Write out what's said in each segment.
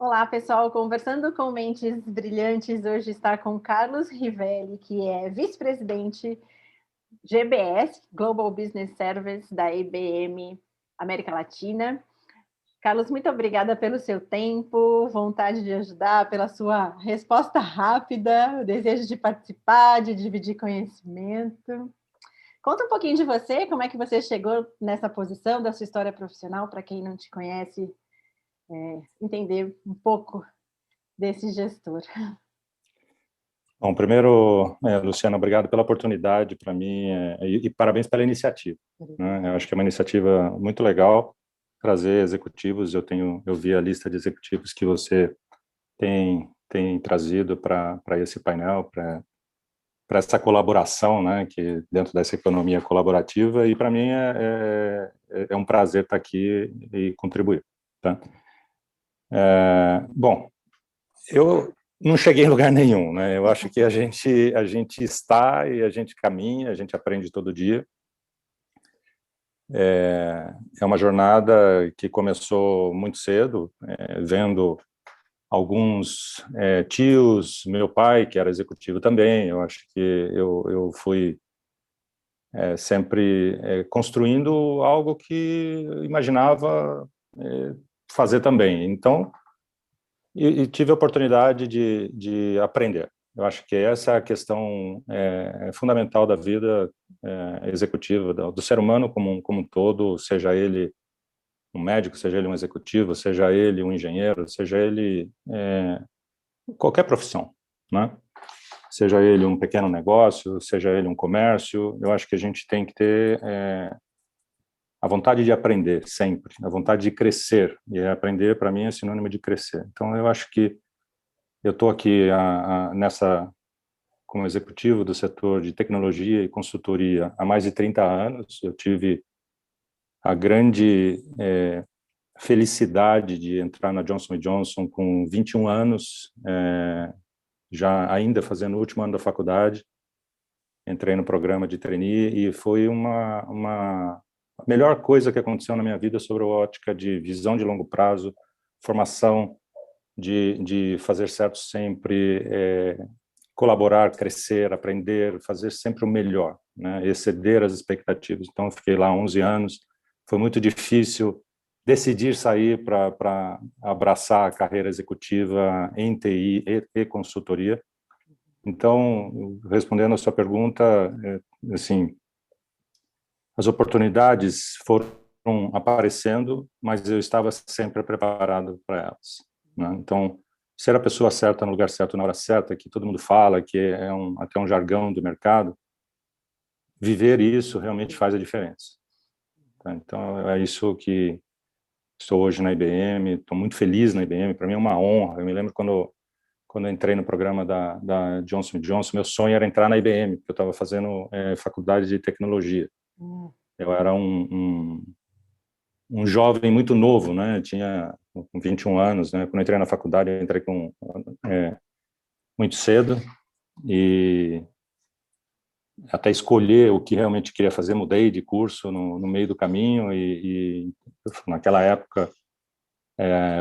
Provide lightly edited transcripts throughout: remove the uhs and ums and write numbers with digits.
Olá, pessoal. Conversando com Mentes Brilhantes, hoje está com Carlos Rivelli, que é vice-presidente GBS, Global Business Service, da IBM América Latina. Carlos, muito obrigada pelo seu tempo, vontade de ajudar, pela sua resposta rápida, o desejo de participar, de dividir conhecimento. Conta um pouquinho de você, como é que você chegou nessa posição, da sua história profissional, para quem não te conhece, entender um pouco desse gestor. Bom, primeiro, Luciana, obrigado pela oportunidade para mim e parabéns pela iniciativa, né? Eu acho que é uma iniciativa muito legal trazer executivos. Eu vi a lista de executivos que você tem trazido para esse painel, para essa colaboração, né, que dentro dessa economia colaborativa, e para mim é um prazer estar aqui e contribuir, tá? Bom, eu não cheguei em lugar nenhum, né? Eu acho que a gente está e a gente caminha, a gente aprende todo dia. É uma jornada que começou muito cedo, vendo alguns tios, meu pai, que era executivo também. Eu acho que eu fui sempre construindo algo que eu imaginava fazer também. Então, e tive a oportunidade de aprender. Eu acho que essa é a questão fundamental da vida executiva, do ser humano como um todo, seja ele um médico, seja ele um executivo, seja ele um engenheiro, seja ele qualquer profissão, né? Seja ele um pequeno negócio, seja ele um comércio. Eu acho que a gente tem que ter a vontade de aprender sempre, a vontade de crescer, e aprender para mim é sinônimo de crescer. Então eu acho que eu estou aqui como executivo do setor de tecnologia e consultoria há mais de 30 anos. Eu tive a grande felicidade de entrar na Johnson & Johnson com 21 anos, já ainda fazendo o último ano da faculdade. Entrei no programa de trainee e foi a melhor coisa que aconteceu na minha vida sobre a ótica de visão de longo prazo, formação, de fazer certo sempre, colaborar, crescer, aprender, fazer sempre o melhor, né? Exceder as expectativas. Então, eu fiquei lá 11 anos, foi muito difícil decidir sair para abraçar a carreira executiva em TI e consultoria. Então, respondendo a sua pergunta, assim, as oportunidades foram aparecendo, mas eu estava sempre preparado para elas, né? Então, ser a pessoa certa no lugar certo na hora certa, que todo mundo fala, que é até um jargão do mercado, viver isso realmente faz a diferença, tá? Então, é isso que estou hoje na IBM, estou muito feliz na IBM, para mim é uma honra. Eu me lembro quando eu entrei no programa da Johnson & Johnson, meu sonho era entrar na IBM, porque eu estava fazendo faculdade de tecnologia. Eu era um jovem muito novo, né? Tinha 21 anos, né? Quando eu entrei na faculdade, eu entrei muito cedo, e até escolher o que realmente queria fazer, mudei de curso no meio do caminho, e naquela época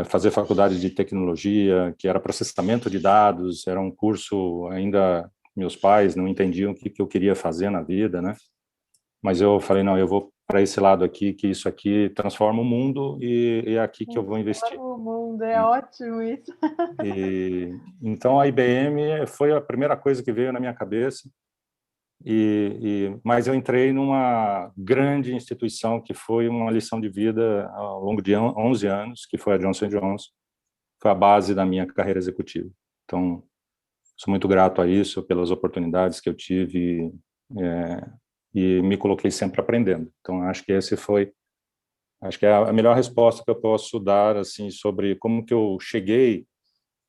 fazer faculdade de tecnologia, que era processamento de dados, era um curso ainda, meus pais não entendiam o que eu queria fazer na vida, né? Mas eu falei, não, eu vou para esse lado aqui, que isso aqui transforma o mundo, e é aqui que eu vou investir. O mundo, é ótimo isso. Então, a IBM foi a primeira coisa que veio na minha cabeça, mas eu entrei numa grande instituição que foi uma lição de vida ao longo de 11 anos, que foi a Johnson & Johnson, foi a base da minha carreira executiva. Então, sou muito grato a isso, pelas oportunidades que eu tive, e me coloquei sempre aprendendo. Então, acho que é a melhor resposta que eu posso dar, assim, sobre como que eu cheguei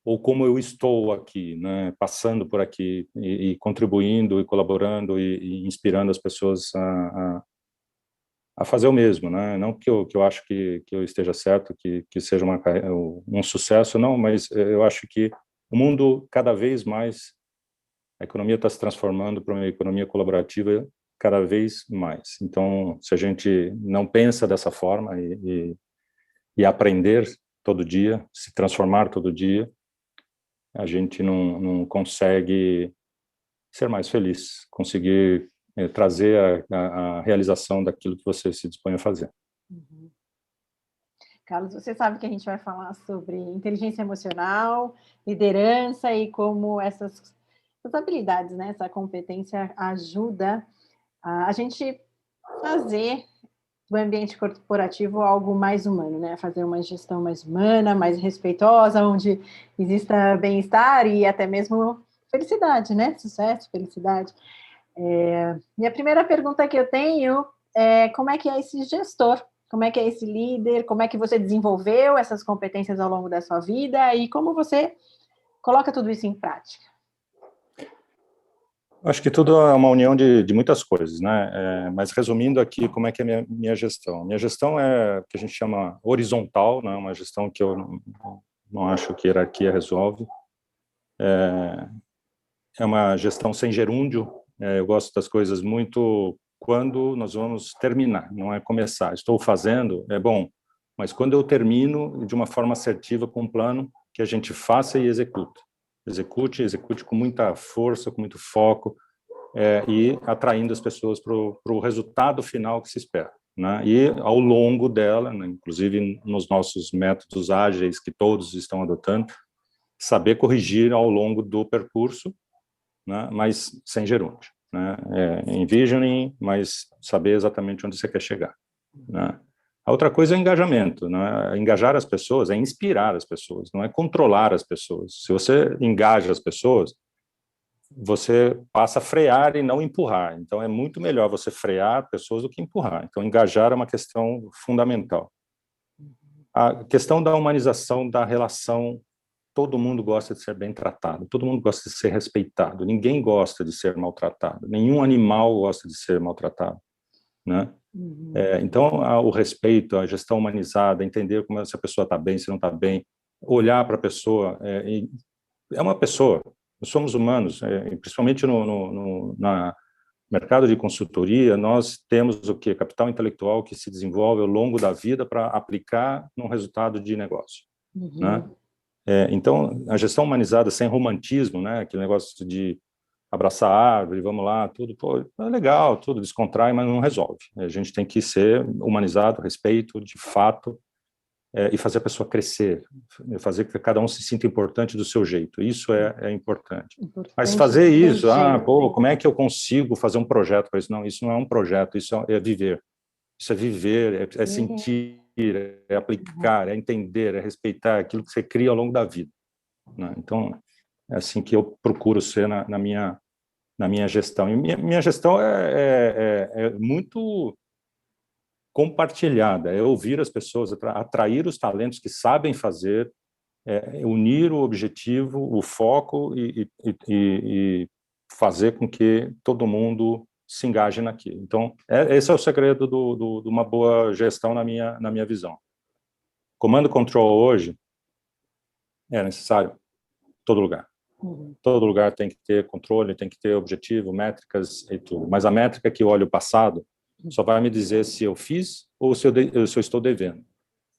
ou como eu estou aqui, né, passando por aqui e contribuindo e colaborando e inspirando as pessoas a fazer o mesmo, né? Não que eu acho que eu esteja certo, que seja um sucesso, não, mas eu acho que o mundo, cada vez mais, a economia está se transformando para uma economia colaborativa cada vez mais. Então, se a gente não pensa dessa forma e aprender todo dia, se transformar todo dia, a gente não consegue ser mais feliz, conseguir trazer a realização daquilo que você se dispõe a fazer. Uhum. Carlos, você sabe que a gente vai falar sobre inteligência emocional, liderança e como essas habilidades, né, essa competência ajuda a gente fazer do ambiente corporativo algo mais humano, né? Fazer uma gestão mais humana, mais respeitosa, onde exista bem-estar e até mesmo felicidade, né? Sucesso, felicidade. E a primeira pergunta que eu tenho é como é que é esse gestor? Como é que é esse líder? Como é que você desenvolveu essas competências ao longo da sua vida? E como você coloca tudo isso em prática? Acho que tudo é uma união de muitas coisas, né? Mas resumindo aqui, como é que é a minha gestão? Minha gestão é o que a gente chama horizontal, né? Uma gestão que eu não acho que hierarquia resolve. É uma gestão sem gerúndio. Eu gosto das coisas muito quando nós vamos terminar, não é começar. Estou fazendo, é bom, mas quando eu termino de uma forma assertiva com um plano que a gente faça e execute. Execute com muita força, com muito foco, e atraindo as pessoas para o resultado final que se espera, né? E ao longo dela, né, inclusive nos nossos métodos ágeis que todos estão adotando, saber corrigir ao longo do percurso, né, mas sem gerúndio, né? Envisioning, mas saber exatamente onde você quer chegar, né? A outra coisa é o engajamento, né? Engajar as pessoas é inspirar as pessoas, não é controlar as pessoas. Se você engaja as pessoas, você passa a frear e não empurrar. Então, é muito melhor você frear pessoas do que empurrar. Então, engajar é uma questão fundamental. A questão da humanização da relação, todo mundo gosta de ser bem tratado, todo mundo gosta de ser respeitado, ninguém gosta de ser maltratado, nenhum animal gosta de ser maltratado, né? Então, o respeito, a gestão humanizada, entender como essa pessoa está bem, se não está bem, olhar para a pessoa, é uma pessoa, nós somos humanos, principalmente no mercado de consultoria, nós temos o quê? Capital intelectual que se desenvolve ao longo da vida para aplicar num resultado de negócio, né? Então, a gestão humanizada sem romantismo, né? Aquele negócio de abraçar a árvore, vamos lá, tudo, pô, é legal, tudo descontrai, mas não resolve. A gente tem que ser humanizado, respeito, de fato, e fazer a pessoa crescer, fazer que cada um se sinta importante do seu jeito. Isso é importante. Mas fazer isso, pô, como é que eu consigo fazer um projeto para isso? Não, isso não é um projeto, isso é viver. Isso é viver, é sentir, é aplicar, é entender, é respeitar aquilo que você cria ao longo da vida, né? Então, é assim que eu procuro ser na minha gestão. E minha gestão é muito compartilhada, é ouvir as pessoas, atrair os talentos que sabem fazer, unir o objetivo, o foco e fazer com que todo mundo se engaje naquilo. Então, esse é o segredo de uma boa gestão na minha visão. Comando control hoje é necessário em todo lugar. Todo lugar tem que ter controle, tem que ter objetivo, métricas e tudo. Mas a métrica que olha o passado só vai me dizer se eu fiz ou se eu estou devendo.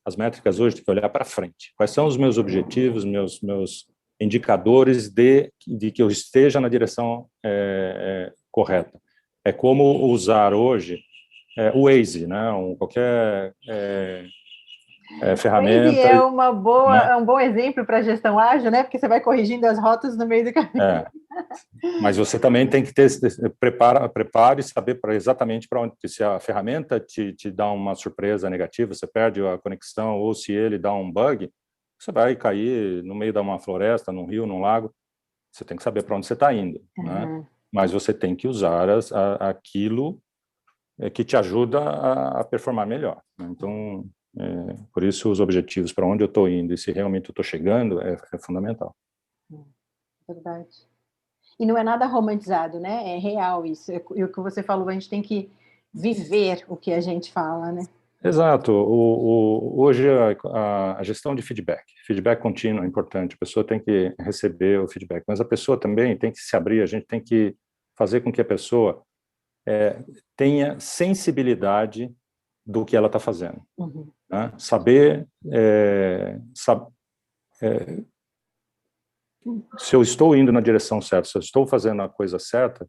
As métricas hoje tem que olhar para frente. Quais são os meus objetivos, meus indicadores de que eu esteja na direção correta? É como usar hoje o Waze, né? Qualquer ferramenta. Waze é é um bom exemplo para gestão ágil, né? Porque você vai corrigindo as rotas no meio do caminho. Mas você também tem que ter preparo e saber exatamente para onde, se a ferramenta te dá uma surpresa negativa, você perde a conexão, ou se ele dá um bug, você vai cair no meio de uma floresta, num rio, num lago, você tem que saber para onde você está indo, né? Mas você tem que usar aquilo que te ajuda a performar melhor, né? Então, por isso os objetivos, para onde eu estou indo e se realmente eu estou chegando, é fundamental. Verdade. E não é nada romantizado, né? É real isso. E o que você falou, a gente tem que viver o que a gente fala, né? Exato. Hoje a gestão de feedback contínuo é importante. A pessoa tem que receber o feedback, mas a pessoa também tem que se abrir. A gente tem que fazer com que a pessoa tenha sensibilidade do que ela está fazendo. Uhum. Né? Saber se eu estou indo na direção certa, se eu estou fazendo a coisa certa,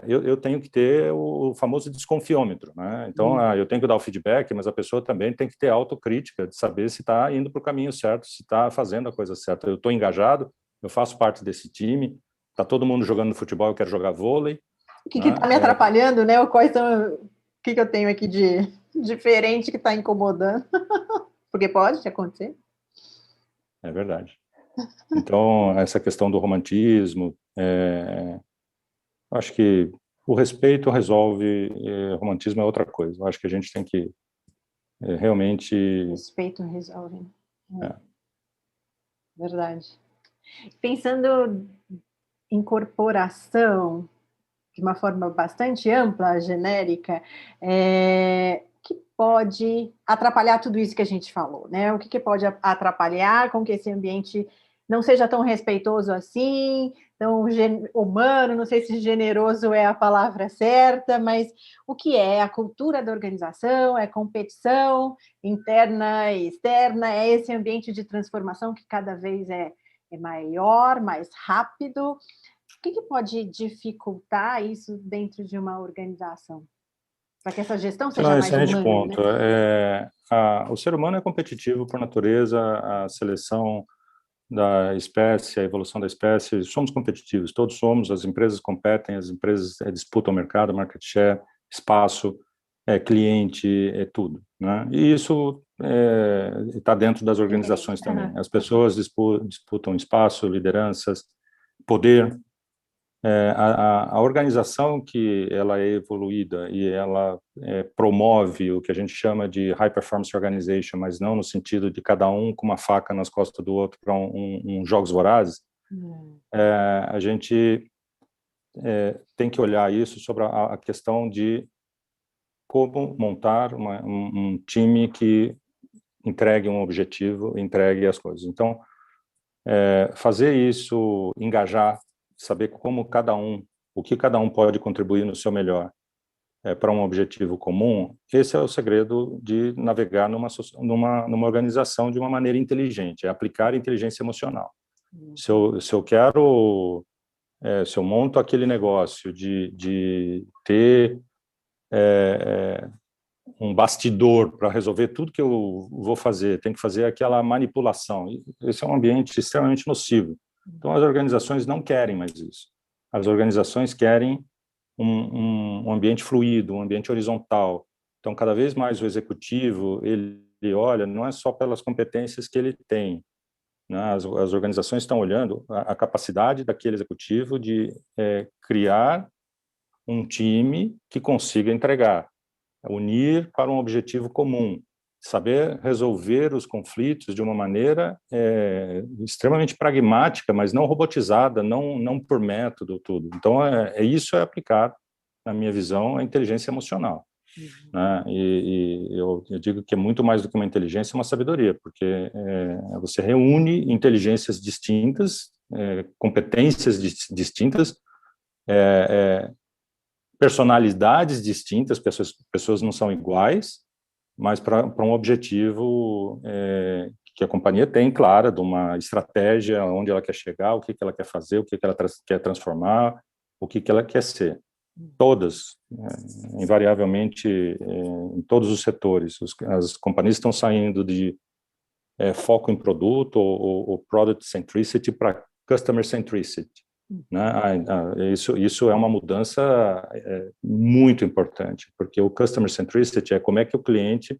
eu tenho que ter o famoso desconfiômetro, né? Então, eu tenho que dar o feedback, mas a pessoa também tem que ter autocrítica, de saber se está indo para o caminho certo, se está fazendo a coisa certa. Eu estou engajado, eu faço parte desse time, está todo mundo jogando futebol, eu quero jogar vôlei. O que está me atrapalhando, né? O que eu tenho aqui de diferente que está incomodando? Porque pode acontecer. É verdade. Então, essa questão do romantismo, acho que o respeito resolve, romantismo é outra coisa. Eu acho que a gente tem que realmente... Respeito resolve. Verdade. Pensando em corporação, de uma forma bastante ampla, genérica, que pode atrapalhar tudo isso que a gente falou, né? O que pode atrapalhar com que esse ambiente não seja tão respeitoso assim, tão humano, não sei se generoso é a palavra certa, mas o que é a cultura da organização, é competição interna e externa, é esse ambiente de transformação que cada vez é maior, mais rápido. O que pode dificultar isso dentro de uma organização? Para que essa gestão seja mais excelente humana, ponto. né? O ser humano é competitivo por natureza, a seleção da espécie, a evolução da espécie, somos competitivos, todos somos, as empresas competem, as empresas disputam o mercado, market share, espaço, cliente, tudo, né? E isso está dentro das organizações também. As pessoas disputam espaço, lideranças, poder. A organização que ela é evoluída e ela promove o que a gente chama de high performance organization, mas não no sentido de cada um com uma faca nas costas do outro para jogos vorazes, a gente tem que olhar isso sobre a questão de como montar um time que entregue um objetivo, entregue as coisas. Então, fazer isso, engajar, saber o que cada um pode contribuir no seu melhor para um objetivo comum, esse é o segredo de navegar numa organização de uma maneira inteligente, é aplicar inteligência emocional. Se eu monto aquele negócio de ter um bastidor para resolver tudo que eu vou fazer, tem que fazer aquela manipulação. Esse é um ambiente extremamente nocivo. Então, as organizações não querem mais isso. As organizações querem um ambiente fluido, um ambiente horizontal. Então, cada vez mais o executivo, ele olha, não é só pelas competências que ele tem, né? As organizações estão olhando a capacidade daquele executivo de criar um time que consiga entregar, unir para um objetivo comum, saber resolver os conflitos de uma maneira extremamente pragmática, mas não robotizada, não por método, tudo. Então, isso é aplicar, na minha visão, a inteligência emocional. Né? E eu digo que é muito mais do que uma inteligência, uma sabedoria, porque você reúne inteligências distintas, competências distintas, personalidades distintas, pessoas não são iguais, mas para um objetivo que a companhia tem, clara, de uma estratégia, onde ela quer chegar, o que ela quer fazer, o que ela quer transformar, o que ela quer ser. Todas, invariavelmente, em todos os setores. As companhias estão saindo de foco em produto ou product centricity para customer centricity. Né? Isso é uma mudança muito importante, porque o customer centricity é como é que o cliente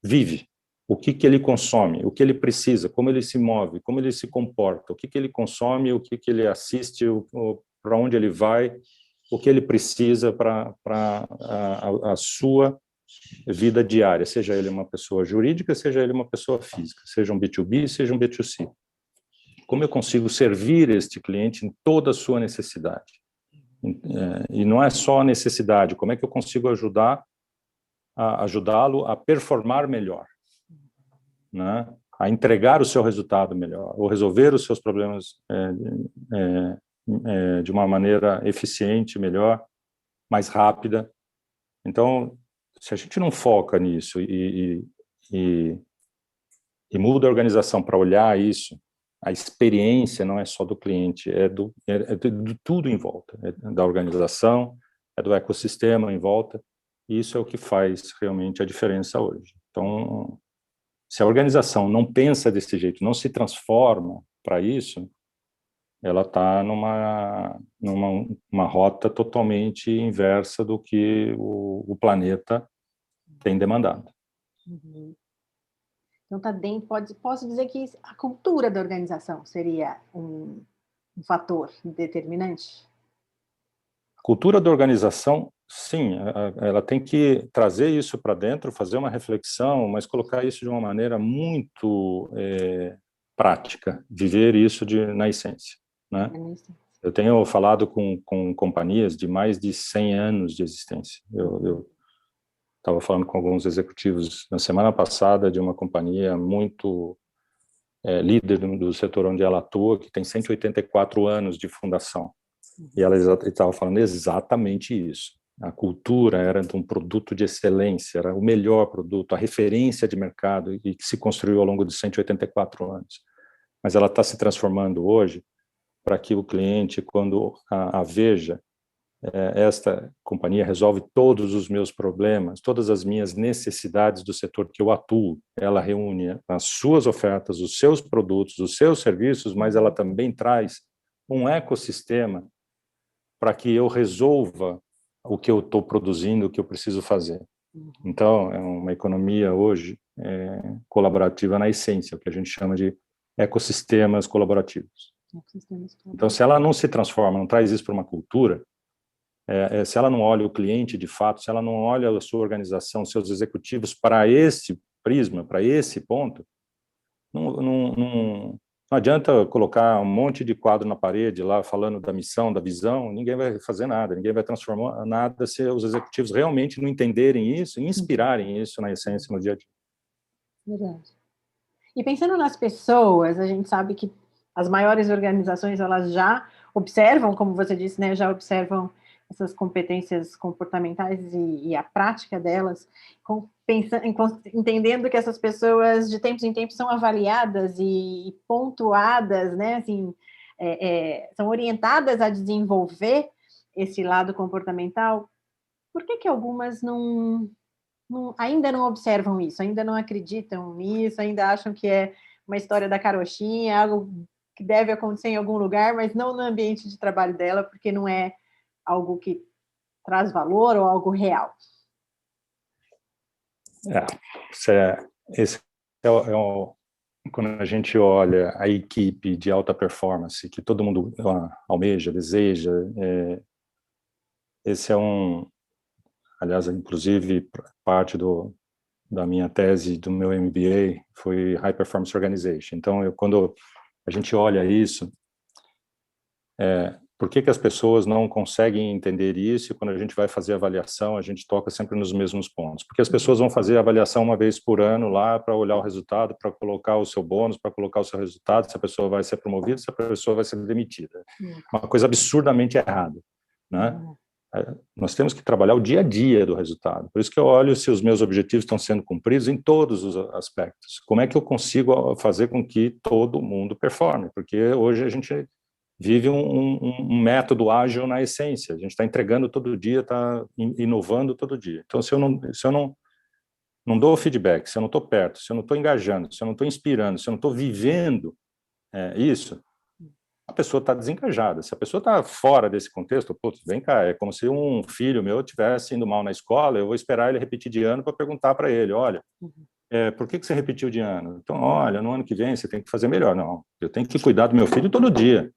vive, o que ele consome, o que ele precisa, como ele se move, como ele se comporta, o que ele consome, o que ele assiste, para onde ele vai, o que ele precisa para a sua vida diária, seja ele uma pessoa jurídica, seja ele uma pessoa física, seja um B2B, seja um B2C. Como eu consigo servir este cliente em toda a sua necessidade? E não é só a necessidade, como é que eu consigo ajudá-lo a performar melhor, né? A entregar o seu resultado melhor, ou resolver os seus problemas de uma maneira eficiente, melhor, mais rápida. Então, se a gente não foca nisso e muda a organização para olhar isso, a experiência não é só do cliente, é de tudo em volta, é da organização, é do ecossistema em volta, e isso é o que faz realmente a diferença hoje. Então, se a organização não pensa desse jeito, não se transforma para isso, ela está numa rota totalmente inversa do que o planeta tem demandado. Uhum. Então, tá dentro, posso dizer que a cultura da organização seria um fator determinante? A cultura da organização, sim, ela tem que trazer isso para dentro, fazer uma reflexão, mas colocar isso de uma maneira muito prática, viver isso na essência, né? Eu tenho falado com companhias de mais de 100 anos de existência. Eu estava falando com alguns executivos na semana passada de uma companhia muito líder do setor onde ela atua, que tem 184 anos de fundação. E ela estava falando exatamente isso. A cultura era de um produto de excelência, era o melhor produto, a referência de mercado, e que se construiu ao longo de 184 anos. Mas ela está se transformando hoje para que o cliente, quando a veja, esta companhia resolve todos os meus problemas, todas as minhas necessidades do setor que eu atuo. Ela reúne as suas ofertas, os seus produtos, os seus serviços, mas ela também traz um ecossistema para que eu resolva o que eu estou produzindo, o que eu preciso fazer. Então, é uma economia hoje colaborativa na essência, o que a gente chama de ecossistemas colaborativos. Então, se ela não se transforma, não traz isso para uma cultura, se ela não olha o cliente de fato, se ela não olha a sua organização, seus executivos para esse prisma, para esse ponto, não adianta colocar um monte de quadro na parede lá falando da missão, da visão, ninguém vai fazer nada, ninguém vai transformar nada se os executivos realmente não entenderem isso e inspirarem isso na essência no dia a dia. Verdade. E pensando nas pessoas, a gente sabe que as maiores organizações, elas já observam, como você disse, né, já observam essas competências comportamentais e a prática delas, entendendo que essas pessoas, de tempos em tempos, são avaliadas e pontuadas, né, assim, são orientadas a desenvolver esse lado comportamental. Por que algumas ainda não observam isso, ainda não acreditam nisso, ainda acham que é uma história da carochinha, algo que deve acontecer em algum lugar, mas não no ambiente de trabalho dela, porque não é algo que traz valor ou algo real? Esse quando a gente olha a equipe de alta performance, que todo mundo almeja, deseja, esse aliás, inclusive, parte da minha tese, do meu MBA, foi High Performance Organization. Então, quando a gente olha isso, por que as pessoas não conseguem entender isso? E quando a gente vai fazer avaliação, a gente toca sempre nos mesmos pontos. Porque as pessoas vão fazer avaliação uma vez por ano lá para olhar o resultado, para colocar o seu bônus, para colocar o seu resultado, se a pessoa vai ser promovida, se a pessoa vai ser demitida. Uma coisa absurdamente errada, né? Nós temos que trabalhar o dia a dia do resultado. Por isso que eu olho se os meus objetivos estão sendo cumpridos em todos os aspectos. Como é que eu consigo fazer com que todo mundo performe? Porque hoje a gente vive um método ágil na essência. A gente está entregando todo dia, está inovando todo dia. Então, se eu não dou feedback, se eu não estou perto, se eu não estou engajando, se eu não estou inspirando, se eu não estou vivendo isso, a pessoa está desengajada. Se a pessoa está fora desse contexto, putz, vem cá, é como se um filho meu estivesse indo mal na escola, eu vou esperar ele repetir de ano para perguntar para ele, olha, por que você repetiu de ano? Então, olha, no ano que vem você tem que fazer melhor. Não, eu tenho que cuidar do meu filho todo dia,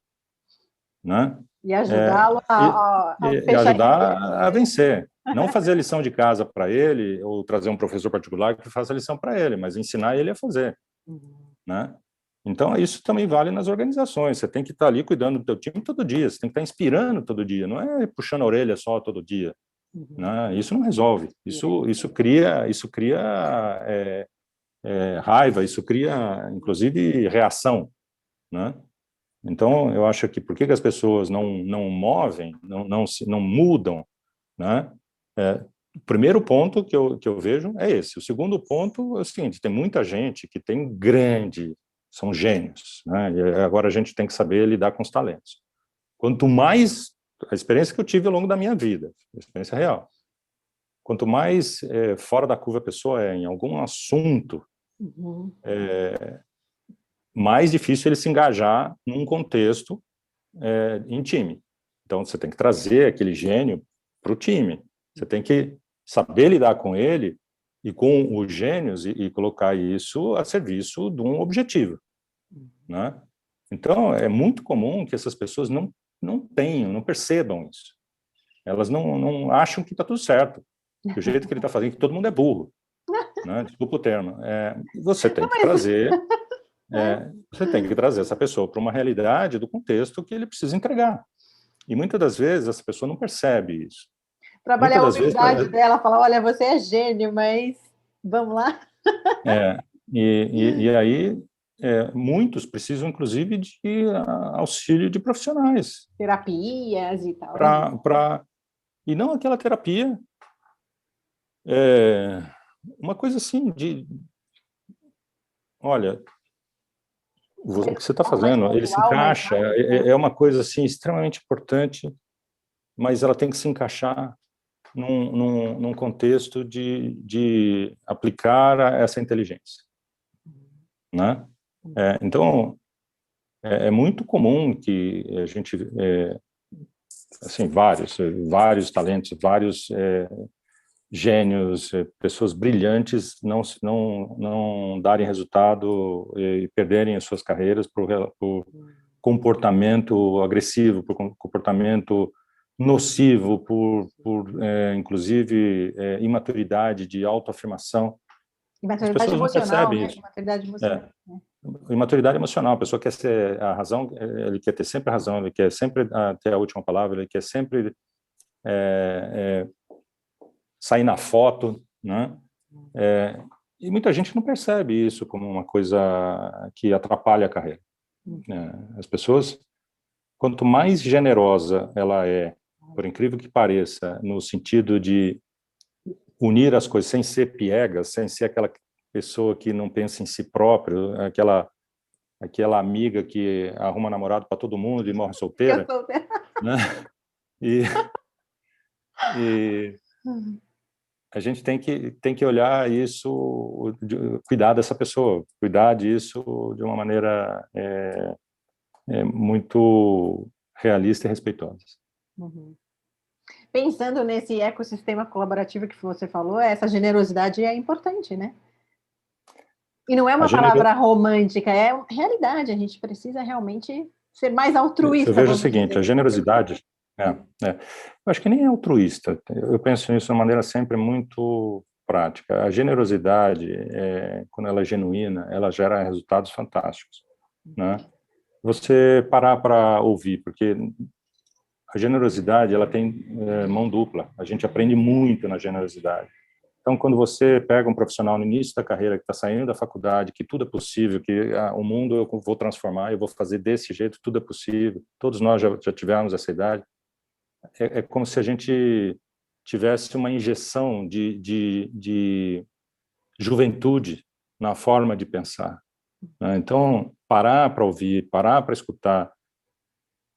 né? E ajudá-lo a fechar ajudar a vencer. Não fazer a lição de casa para ele, ou trazer um professor particular que faça a lição para ele, mas ensinar ele a fazer, né? Então, isso também vale nas organizações. Você tem que estar ali cuidando do teu time todo dia, você tem que estar inspirando todo dia, não é puxando a orelha só todo dia. Né? Isso não resolve. Isso cria raiva, isso cria, inclusive, reação. Né? Então, eu acho que por que as pessoas não movem, não mudam, né? o primeiro ponto que eu vejo é esse. O segundo ponto é o seguinte, tem muita gente que tem são gênios, né? E agora a gente tem que saber lidar com os talentos. Quanto mais, a experiência que eu tive ao longo da minha vida, a experiência real, quanto mais fora da curva a pessoa é em algum assunto, mais difícil ele se engajar num contexto em time. Então, você tem que trazer aquele gênio para o time. Você tem que saber lidar com ele e com os gênios e colocar isso a serviço de um objetivo, né? Então, é muito comum que essas pessoas não percebam isso. Elas não acham que está tudo certo, que o jeito que ele está fazendo, que todo mundo é burro, né? Desculpa o termo. Você tem que trazer... você tem que trazer essa pessoa para uma realidade do contexto que ele precisa entregar. E muitas das vezes essa pessoa não percebe isso. Trabalhar Muitas a das vezes... humildade dela, falar, olha, você é gênio, mas vamos lá? E aí muitos precisam, inclusive, de auxílio de profissionais. Terapias e tal. E não aquela terapia, uma coisa assim olha, o que você está fazendo, ele se encaixa, é uma coisa assim extremamente importante, mas ela tem que se encaixar num contexto de aplicar essa inteligência, né? Então, é muito comum que a gente, assim, vários talentos, vários gênios, pessoas brilhantes não darem resultado e perderem as suas carreiras por comportamento agressivo, por comportamento nocivo, inclusive, imaturidade de autoafirmação. As Imaturidade pessoas não emocional, percebem né? isso. Imaturidade emocional. Imaturidade emocional, a pessoa quer ser a razão, ele quer ter sempre a razão, ele quer sempre ter a última palavra, ele quer sempre sair na foto, né? E muita gente não percebe isso como uma coisa que atrapalha a carreira. As pessoas, quanto mais generosa ela é, por incrível que pareça, no sentido de unir as coisas sem ser piegas, sem ser aquela pessoa que não pensa em si próprio, aquela amiga que arruma namorado para todo mundo e morre solteira, né? E a gente tem que olhar isso, cuidar dessa pessoa, cuidar disso de uma maneira muito realista e respeitosa. Pensando nesse ecossistema colaborativo que você falou, essa generosidade é importante, né? E não é uma palavra romântica, é realidade. A gente precisa realmente ser mais altruísta. Eu vejo o seguinte, a generosidade... eu acho que nem é altruísta. Eu penso nisso de uma maneira sempre muito prática. A generosidade, quando ela é genuína, ela gera resultados fantásticos, né? Você parar para ouvir, porque a generosidade ela tem mão dupla. A gente aprende muito na generosidade. Então, quando você pega um profissional no início da carreira que está saindo da faculdade, que tudo é possível, que o mundo eu vou transformar, eu vou fazer desse jeito, tudo é possível. Todos nós já tivemos essa idade. É como se a gente tivesse uma injeção de juventude na forma de pensar, né? Então, parar para ouvir, parar para escutar,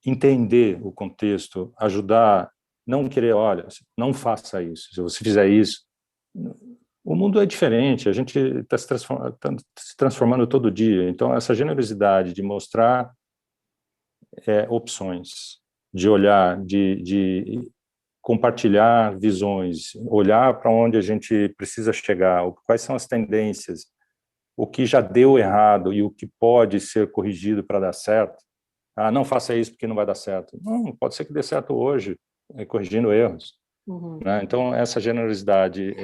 entender o contexto, ajudar, não querer, olha, não faça isso, se você fizer isso... O mundo é diferente, a gente está se transformando todo dia, então essa generosidade de mostrar opções, de olhar, de compartilhar visões, olhar para onde a gente precisa chegar, quais são as tendências, o que já deu errado e o que pode ser corrigido para dar certo. Não faça isso porque não vai dar certo. Não, pode ser que dê certo hoje, corrigindo erros. Né? Então, essa generosidade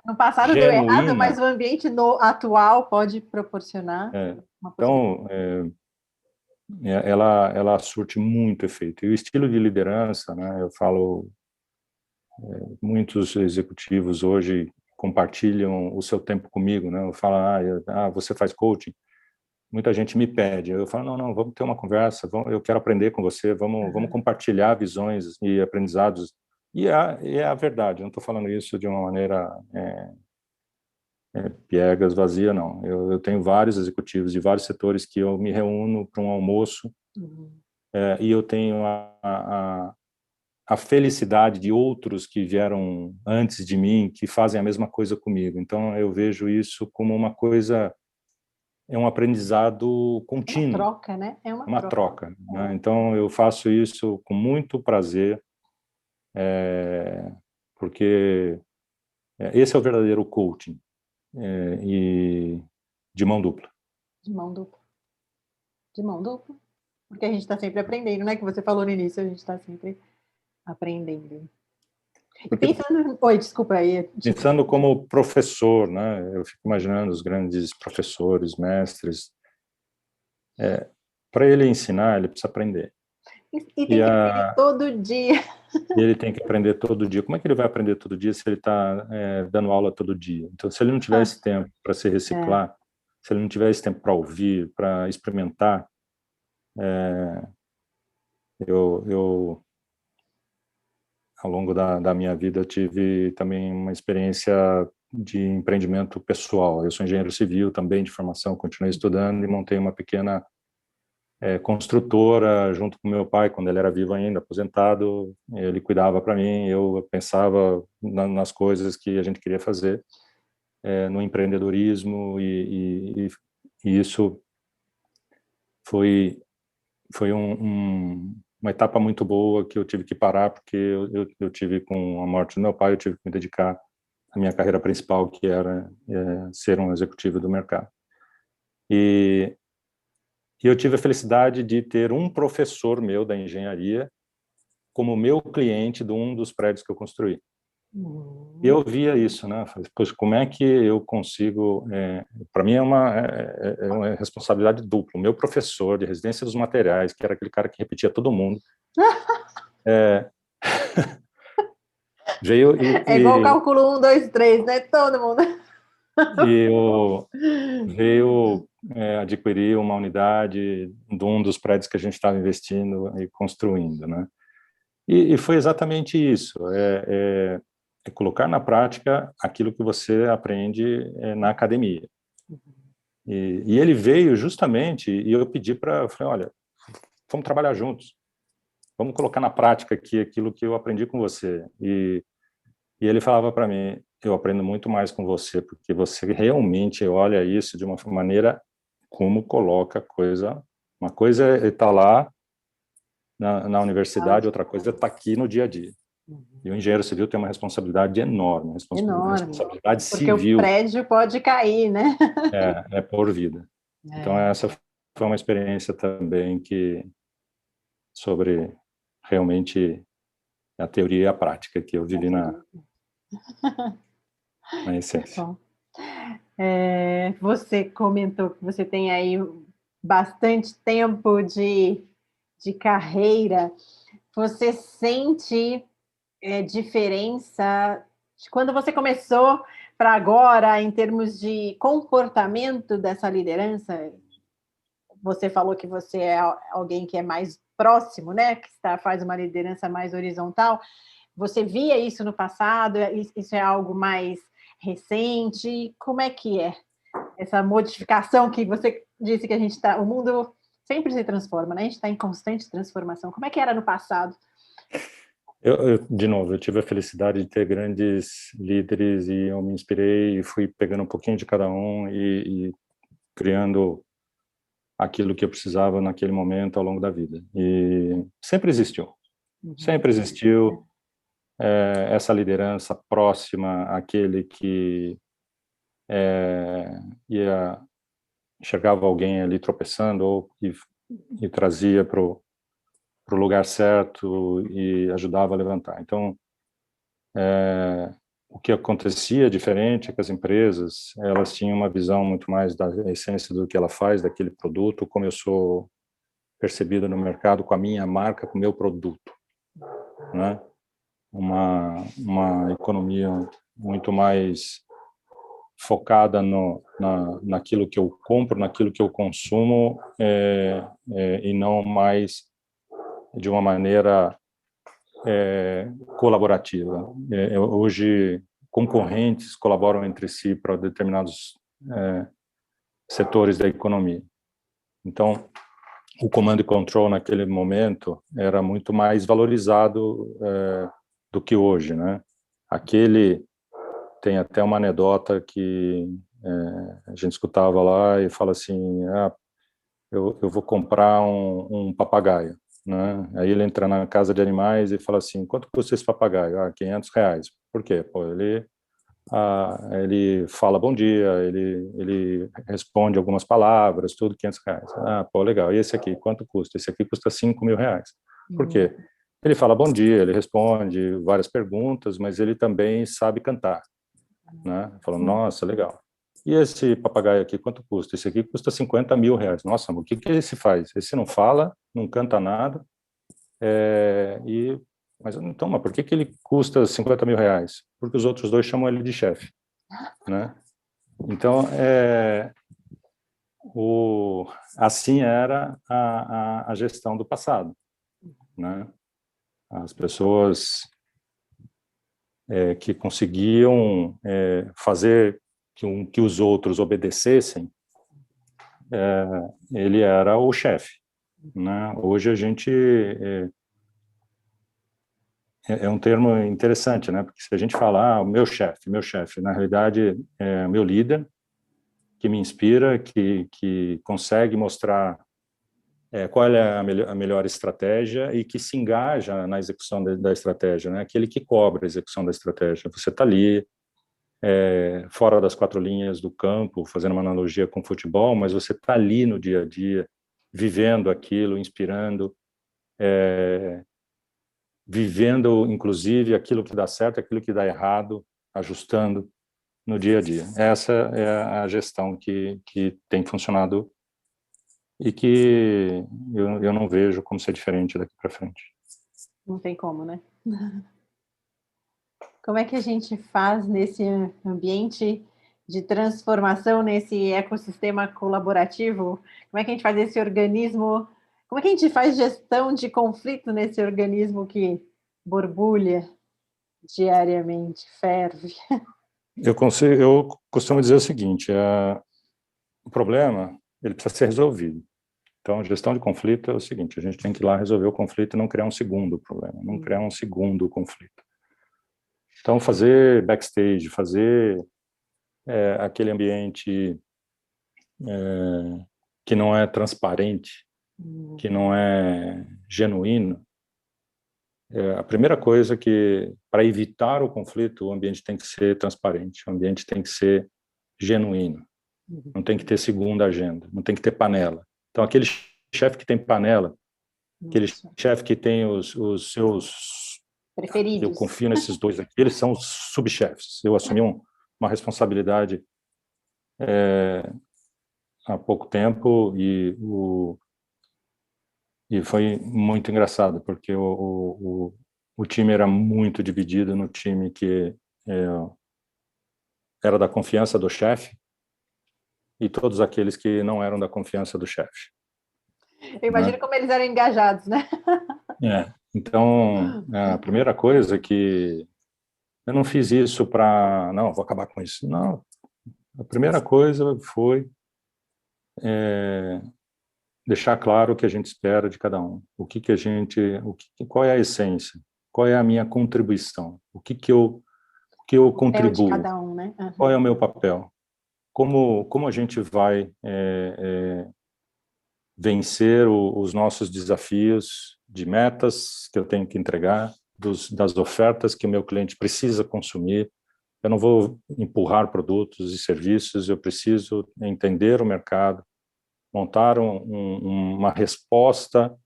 no passado genuína, deu errado, mas o ambiente atual pode proporcionar uma então, ela surte muito efeito. E o estilo de liderança, né, eu falo, muitos executivos hoje compartilham o seu tempo comigo, né? Eu falo, você faz coaching? Muita gente me pede. Eu falo, não, vamos ter uma conversa, eu quero aprender com você, vamos compartilhar visões e aprendizados E é a verdade, eu não estou falando isso de uma maneira piegas, vazia, não. Eu tenho vários executivos de vários setores que eu me reúno para um almoço, e eu tenho a felicidade de outros que vieram antes de mim, que fazem a mesma coisa comigo. Então, eu vejo isso como uma coisa, é um aprendizado É uma contínuo, troca, né? É uma uma troca. troca, né? Então, eu faço isso com muito prazer, porque esse é o verdadeiro coaching, e de mão dupla. De mão dupla. De mão dupla. Porque a gente está sempre aprendendo, né? Que você falou no início, a gente está sempre aprendendo. E Porque pensando... Oi, desculpa aí. pensando como professor, né? Eu fico imaginando os grandes professores, mestres, para ele ensinar, ele precisa aprender. E E, tem que aprender todo dia. e ele tem que aprender todo dia. Como é que ele vai aprender todo dia se ele está dando aula todo dia? Então, se ele não tiver esse tempo para se reciclar, se ele não tiver esse tempo para ouvir, para experimentar, eu ao longo da minha vida, eu tive também uma experiência de empreendimento pessoal. Eu sou engenheiro civil também de formação, continuei estudando e montei uma pequena construtora junto com meu pai, quando ele era vivo ainda, aposentado. Ele cuidava para mim, eu pensava nas coisas que a gente queria fazer, no empreendedorismo, e isso foi uma etapa muito boa que eu tive que parar, porque eu tive, com a morte do meu pai, eu tive que me dedicar à minha carreira principal, que era ser um executivo do mercado. E eu tive a felicidade de ter um professor meu da engenharia como meu cliente de um dos prédios que eu construí. E eu via isso, né? Falei, poxa, como é que eu consigo... para mim é uma responsabilidade dupla. O meu professor de residência dos materiais, que era aquele cara que repetia todo mundo, veio É igual o cálculo 1, 2, 3, né? Todo mundo. veio adquirir uma unidade de um dos prédios que a gente estava investindo e construindo, né? E foi exatamente isso, é colocar na prática aquilo que você aprende na academia. E ele veio justamente, e eu pedi para, falei, olha, vamos trabalhar juntos, vamos colocar na prática aqui aquilo que eu aprendi com você. E ele falava para mim, eu aprendo muito mais com você, porque você realmente olha isso de uma maneira como coloca a coisa. Uma coisa é estar lá na universidade, outra coisa é estar aqui no dia a dia. E o engenheiro civil tem uma responsabilidade enorme, Enorme. responsabilidade Porque o civil, prédio pode cair, né? é por vida. Então essa foi uma experiência também sobre realmente a teoria e a prática que eu vivi na essência. Bom. Você comentou que você tem aí bastante tempo de carreira. Você sente diferença de quando você começou para agora, em termos de comportamento dessa liderança? Você falou que você é alguém que é mais próximo, né? Que faz uma liderança mais horizontal. Você via isso no passado? Isso é algo mais recente? Como é que é essa modificação que você disse que a gente está... O mundo sempre se transforma, né? A gente está em constante transformação. Como é que era no passado? De novo, eu tive a felicidade de ter grandes líderes e eu me inspirei e fui pegando um pouquinho de cada um e criando aquilo que eu precisava naquele momento ao longo da vida. E sempre existiu essa liderança próxima, aquele que enxergava alguém ali tropeçando e trazia para o lugar certo e ajudava a levantar. Então, o que acontecia diferente é que as empresas, elas tinham uma visão muito mais da essência do que ela faz, daquele produto, como eu sou percebido no mercado com a minha marca, com o meu produto, né? Uma economia muito mais focada naquilo que eu compro, naquilo que eu consumo, e não mais de uma maneira colaborativa. Hoje, concorrentes colaboram entre si para determinados setores da economia. Então, o command and control naquele momento era muito mais valorizado do que hoje, né? Tem até uma anedota que a gente escutava lá e fala assim, eu vou comprar um papagaio, né? Aí ele entra na casa de animais e fala assim, quanto custa esse papagaio? R$500. Por quê? Pô, ele fala bom dia, ele responde algumas palavras, tudo R$500. Pô, legal. E esse aqui, quanto custa? Esse aqui custa R$5.000. Por quê? Ele fala bom dia, ele responde várias perguntas, mas ele também sabe cantar, né? Falando, nossa, legal. E esse papagaio aqui, quanto custa? Esse aqui custa R$50.000. Nossa, o que esse faz? Esse não fala, não canta nada, mas por que ele custa R$50.000? Porque os outros dois chamam ele de chefe, né? Então, assim era a gestão do passado, né? As pessoas que conseguiam fazer que os outros obedecessem, ele era o chefe, né? Hoje a gente é um termo interessante, né? Porque se a gente falar o meu chefe, na realidade é meu líder, que me inspira, que consegue mostrar qual é a melhor estratégia e que se engaja na execução da estratégia, né? Aquele que cobra a execução da estratégia. Você está ali, fora das quatro linhas do campo, fazendo uma analogia com o futebol, mas você está ali no dia a dia, vivendo aquilo, inspirando, vivendo, inclusive, aquilo que dá certo, aquilo que dá errado, ajustando no dia a dia. Essa é a gestão que tem funcionado e que eu não vejo como ser diferente daqui para frente. Não tem como, né? Como é que a gente faz nesse ambiente de transformação, nesse ecossistema colaborativo? Como é que a gente faz esse organismo? Como é que a gente faz gestão de conflito nesse organismo que borbulha diariamente, ferve? Eu costumo dizer o seguinte, o problema ele precisa ser resolvido. Então, a gestão de conflito é o seguinte, a gente tem que ir lá resolver o conflito e não criar um segundo problema, não criar um segundo conflito. Então, fazer backstage, fazer aquele ambiente que não é transparente, que não é genuíno, a primeira coisa que, para evitar o conflito, o ambiente tem que ser transparente, o ambiente tem que ser genuíno, não tem que ter segunda agenda, não tem que ter panela. Então, aquele chefe que tem panela, aquele chefe que tem os seus preferidos. Eu confio nesses dois aqui, eles são os subchefes. Eu assumi uma responsabilidade há pouco tempo e foi muito engraçado, porque o time era muito dividido no time que era da confiança do chefe e todos aqueles que não eram da confiança do chefe. Eu imagino como eles eram engajados, né? Então, a primeira coisa que eu não fiz isso não, vou acabar com isso. Não, a primeira coisa foi deixar claro o que a gente espera de cada um. Qual é a essência? Qual é a minha contribuição? O que eu contribuo? De cada um, né? Uhum. Qual é o meu papel? Como a gente vai vencer os nossos desafios de metas que eu tenho que entregar, das ofertas que o meu cliente precisa consumir. Eu não vou empurrar produtos e serviços, eu preciso entender o mercado, montar uma resposta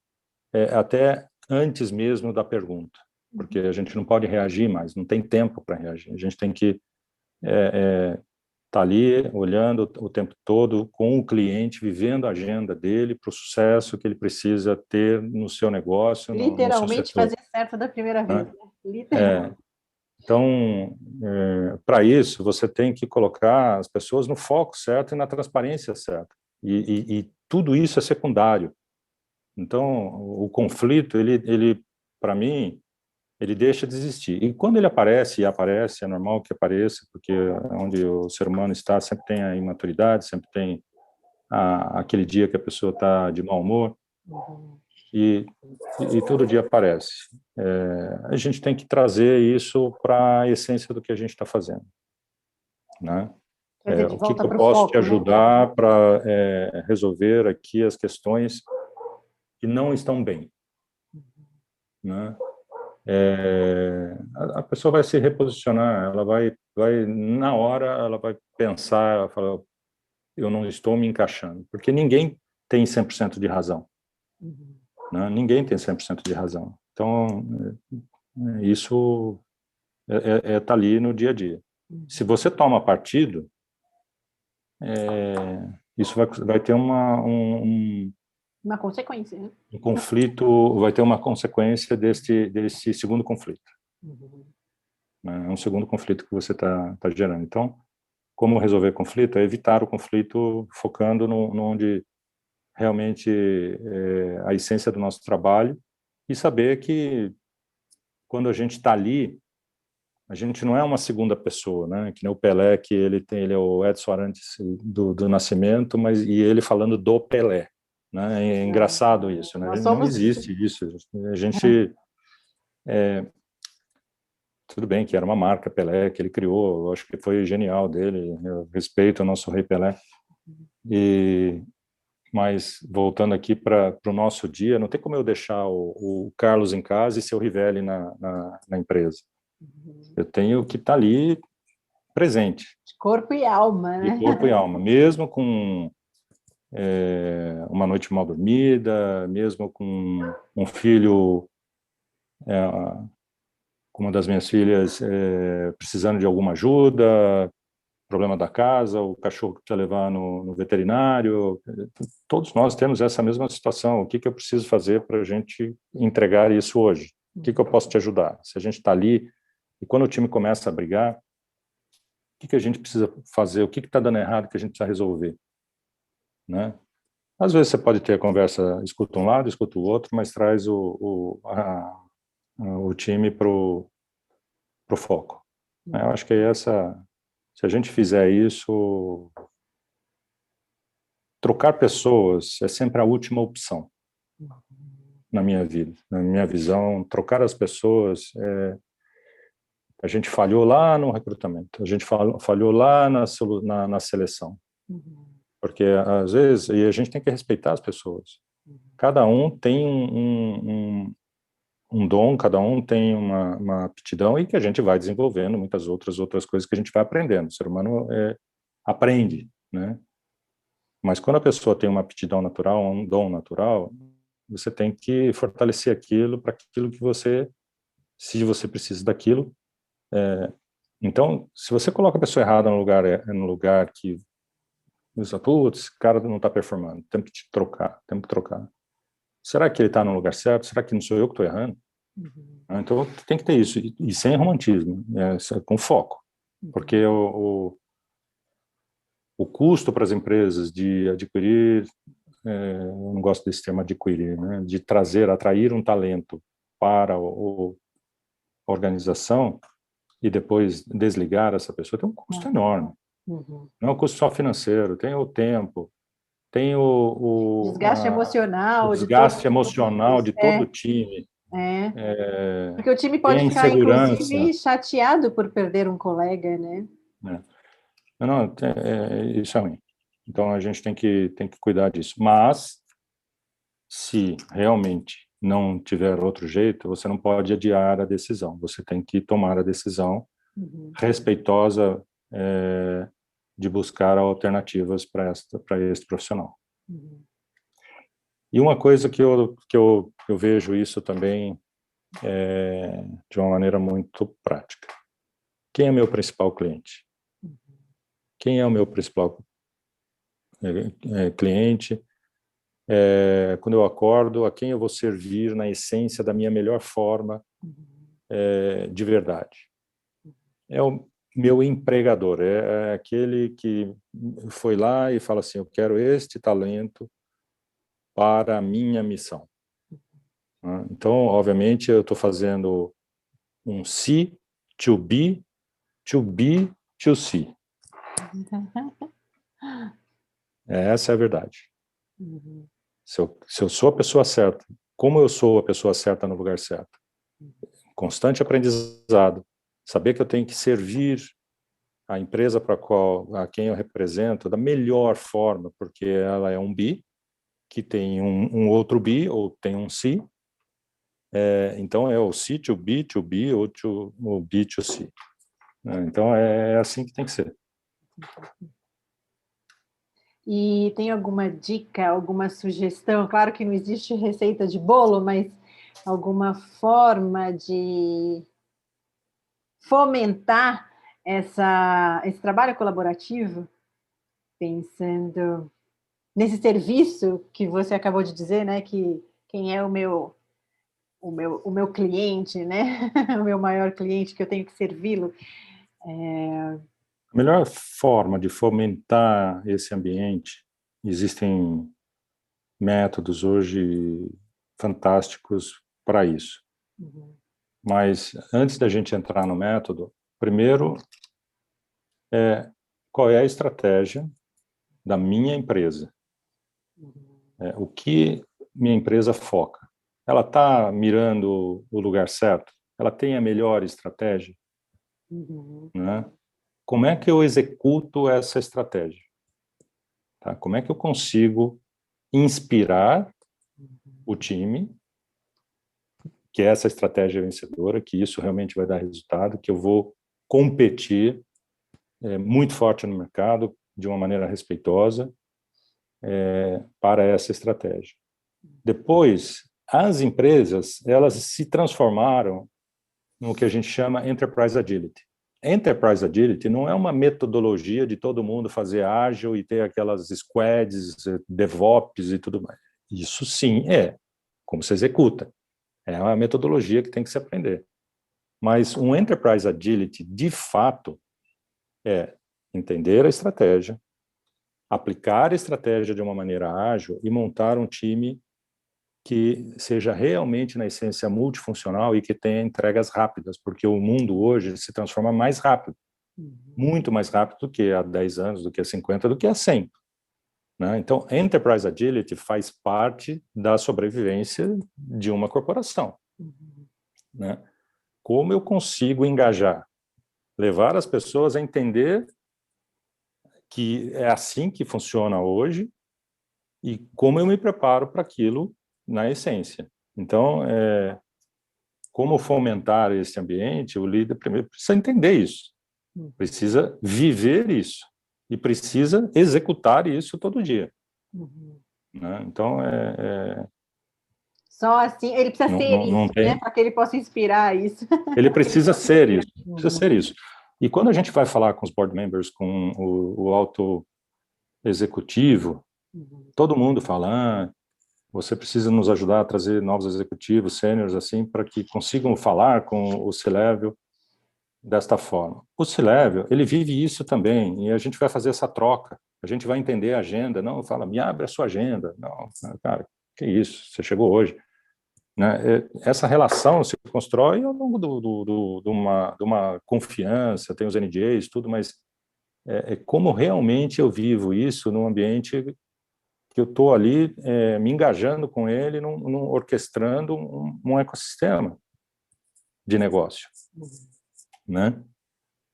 até antes mesmo da pergunta, porque a gente não pode reagir mais, não tem tempo para reagir. A gente tem que estar ali olhando o tempo todo com o cliente, vivendo a agenda dele para o sucesso que ele precisa ter no seu negócio, literalmente no seu setor. Fazer certo da primeira vez. Né? Literalmente. Então, para isso, você tem que colocar as pessoas no foco certo e na transparência certa. E tudo isso é secundário. Então, o conflito, ele para mim, ele deixa de existir. E quando ele aparece, e aparece, é normal que apareça, porque onde o ser humano está, sempre tem a imaturidade, sempre tem aquele dia que a pessoa está de mau humor, e todo dia aparece. A gente tem que trazer isso para a essência do que a gente está fazendo, né? Trazer de O que volta eu para o posso te foco, né? ajudar para resolver aqui as questões que não estão bem, né? A pessoa vai se reposicionar, ela vai na hora, ela vai pensar, ela fala, eu não estou me encaixando, porque ninguém tem 100% de razão, né? Ninguém tem 100% de razão. Então, isso tá ali no dia a dia. Se você toma partido, isso vai ter Uma consequência, né? um conflito, vai ter uma consequência desse segundo conflito. Né? É um segundo conflito que você tá gerando. Então, como resolver conflito? É evitar o conflito focando no onde realmente a essência do nosso trabalho e saber que quando a gente está ali, a gente não é uma segunda pessoa, né? Que nem o Pelé, que ele é o Edson Arantes do Nascimento, mas e ele falando do Pelé, né? É engraçado isso, né? Nós Não somos... existe isso. A gente tudo bem que era uma marca Pelé que ele criou, eu acho que foi genial dele. Eu respeito o nosso Rei Pelé. Mas voltando aqui para o nosso dia, não tem como eu deixar o Carlos em casa e ser o Rivelli na empresa. Eu tenho que estar ali presente. De corpo e alma, De né? corpo e alma, mesmo com uma noite mal dormida, mesmo com um filho, com uma das minhas filhas precisando de alguma ajuda, problema da casa, o cachorro que precisa levar no veterinário. Todos nós temos essa mesma situação. O que eu preciso fazer para a gente entregar isso hoje? O que eu posso te ajudar? Se a gente está ali, e quando o time começa a brigar, o que a gente precisa fazer? O que está dando errado que a gente precisa resolver? Né? Às vezes você pode ter a conversa, escuta um lado, escuta o outro, mas traz o time para o foco. Eu acho que se a gente fizer isso, trocar pessoas é sempre a última opção na minha vida, na minha visão. Trocar as pessoas, a gente falhou lá no recrutamento, a gente falhou lá na seleção, porque às vezes e a gente tem que respeitar as pessoas. Cada um tem um dom, cada um tem uma aptidão e que a gente vai desenvolvendo muitas outras coisas que a gente vai aprendendo. O ser humano aprende, né? Mas quando a pessoa tem uma aptidão natural, um dom natural, você tem que fortalecer aquilo para aquilo que se você precisa daquilo. Então, se você coloca a pessoa errada no lugar que você, putz, esse cara não está performando, temos que trocar. Será que ele está no lugar certo? Será que não sou eu que estou errando? Então, tem que ter isso, e sem romantismo, com foco, porque o custo para as empresas de adquirir, eu não gosto desse termo adquirir, né, de atrair um talento para a organização e depois desligar essa pessoa, tem um custo enorme. Não é um custo só financeiro, tem o tempo, tem Desgaste emocional desgaste emocional de todo o time. Porque o time Tem a pode ficar, insegurança. inclusive, chateado por perder um colega, né? Não, isso é ruim. Então, a gente tem que cuidar disso. Mas, se realmente não tiver outro jeito, você não pode adiar a decisão. Você tem que tomar a decisão respeitosa de buscar alternativas para esse profissional. E uma coisa que eu vejo isso também de uma maneira muito prática. Quem é meu principal cliente? Quem é o meu principal cliente? Quando eu acordo, a quem eu vou servir na essência da minha melhor forma de verdade? É o meu empregador, é aquele que foi lá e fala assim, eu quero este talento para a minha missão. Então, obviamente, eu estou fazendo um C to B to B to C. Essa é a verdade. Se eu sou a pessoa certa, como eu sou a pessoa certa no lugar certo? Constante aprendizado, saber que eu tenho que servir a empresa a quem eu represento da melhor forma, porque ela é um B, que tem um outro B, ou tem um C. Então é o C to B ou o B to C. Então é assim que tem que ser. E tem alguma dica, alguma sugestão? Claro que não existe receita de bolo, mas alguma forma de fomentar esse trabalho colaborativo, pensando nesse serviço que você acabou de dizer, né? Que quem é o meu cliente, né? O meu maior cliente, que eu tenho que servi-lo. A melhor forma de fomentar esse ambiente, existem métodos hoje fantásticos para isso. Mas antes da gente entrar no método, primeiro, qual é a estratégia da minha empresa? O que minha empresa foca? Ela está mirando o lugar certo? Ela tem a melhor estratégia? Né? Como é que eu executo essa estratégia? Tá? Como é que eu consigo inspirar o time que essa estratégia é vencedora, que isso realmente vai dar resultado, que eu vou competir muito forte no mercado, de uma maneira respeitosa, para essa estratégia. Depois, as empresas, elas se transformaram no que a gente chama Enterprise Agility. Enterprise Agility não é uma metodologia de todo mundo fazer ágil e ter aquelas squads, DevOps e tudo mais. Isso sim é como se executa. É uma metodologia que tem que se aprender. Mas um Enterprise Agility, de fato, é entender a estratégia, aplicar a estratégia de uma maneira ágil e montar um time que seja realmente, na essência, multifuncional e que tenha entregas rápidas, porque o mundo hoje se transforma mais rápido, muito mais rápido do que há 10 anos, do que há 50, do que há 100. Né? Então, Enterprise Agility faz parte da sobrevivência de uma corporação. Né? Como eu consigo engajar, levar as pessoas a entender que é assim que funciona hoje e como eu me preparo para aquilo na essência. Então, como fomentar esse ambiente, o líder primeiro precisa entender isso, precisa viver isso e precisa executar isso todo dia. Né? Então, Só assim, ele precisa ser não isso, tem... né? Para que ele possa inspirar isso. Ele precisa ser isso, precisa ser isso. E quando a gente vai falar com os board members, com o alto executivo, todo mundo fala, você precisa nos ajudar a trazer novos executivos, sêniores, assim, para que consigam falar com o C-Level desta forma. O C-Level, ele vive isso também, e a gente vai fazer essa troca, a gente vai entender a agenda, não fala, me abre a sua agenda, não, cara, que isso, você chegou hoje. Né? Essa relação se constrói ao longo de uma confiança, tem os NDAs, tudo, mas como realmente eu vivo isso num ambiente que eu estou ali me engajando com ele, orquestrando um ecossistema de negócio. Né?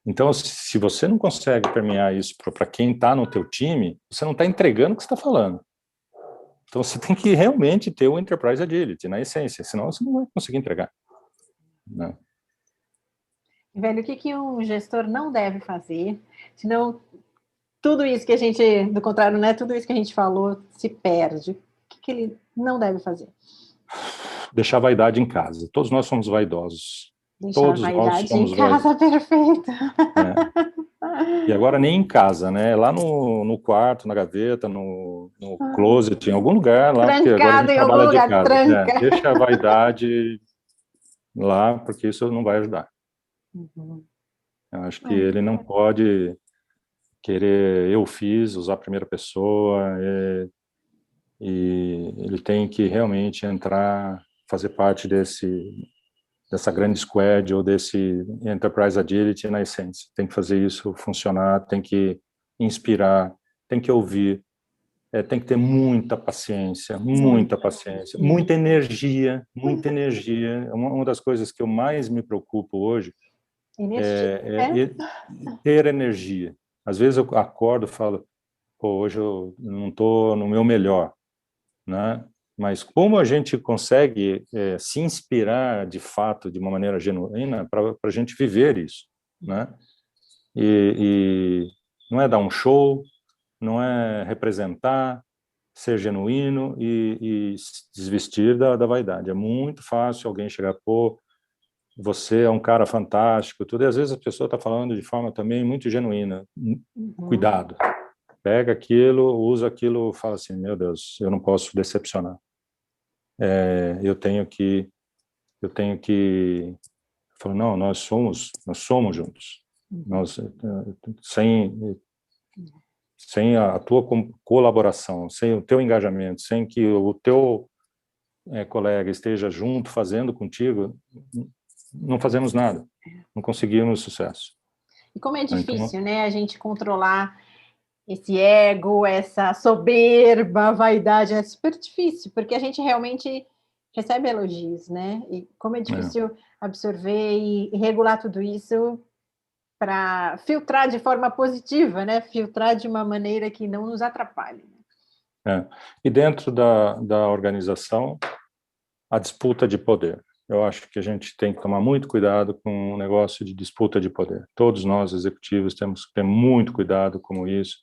Então, se você não consegue permear isso para quem está no teu time, você não está entregando o que você está falando. Então, você tem que realmente ter o Enterprise Agility, na essência, senão você não vai conseguir entregar. Né? Velho, o que um gestor não deve fazer, senão tudo isso que a gente, do contrário, né? Tudo isso que a gente falou se perde. O que ele não deve fazer? Deixar a vaidade em casa. Todos nós somos vaidosos. Deixar Todos a nós vaidade em somos casa, perfeito. E agora nem em casa, né? Lá no quarto, na gaveta, no closet, em algum lugar lá, porque agora a Trancado gente em algum trabalha de lugar, casa. tranca. Deixa a vaidade lá, porque isso não vai ajudar. Eu acho que ele não pode querer, eu fiz, usar a primeira pessoa, e ele tem que realmente entrar, fazer parte dessa grande squad ou desse Enterprise Agility na essência. Tem que fazer isso funcionar, tem que inspirar, tem que ouvir, tem que ter muita paciência, muita energia, muita energia. Uma das coisas que eu mais me preocupo hoje é ter energia. Às vezes eu acordo e falo, pô, hoje eu não estou no meu melhor, né? Mas como a gente consegue se inspirar de fato, de uma maneira genuína, para a gente viver isso, né? E não é dar um show, não é representar, ser genuíno e se desvestir da vaidade. É muito fácil alguém chegar, pô, você é um cara fantástico, tudo. E às vezes a pessoa está falando de forma também muito genuína. Cuidado. Pega aquilo, usa aquilo, fala assim, meu Deus, eu não posso decepcionar. Eu tenho que falar, não, nós somos juntos. Nós, sem a tua colaboração, sem o teu engajamento, sem que o teu colega esteja junto fazendo contigo, não fazemos nada, não conseguimos sucesso. E como é difícil, né, a gente controlar esse ego, essa soberba, vaidade, é super difícil, porque a gente realmente recebe elogios, né? E como é difícil absorver e regular tudo isso para filtrar de forma positiva, né? Filtrar de uma maneira que não nos atrapalhe. E dentro da organização, a disputa de poder. Eu acho que a gente tem que tomar muito cuidado com o negócio de disputa de poder. Todos nós, executivos, temos que ter muito cuidado com isso.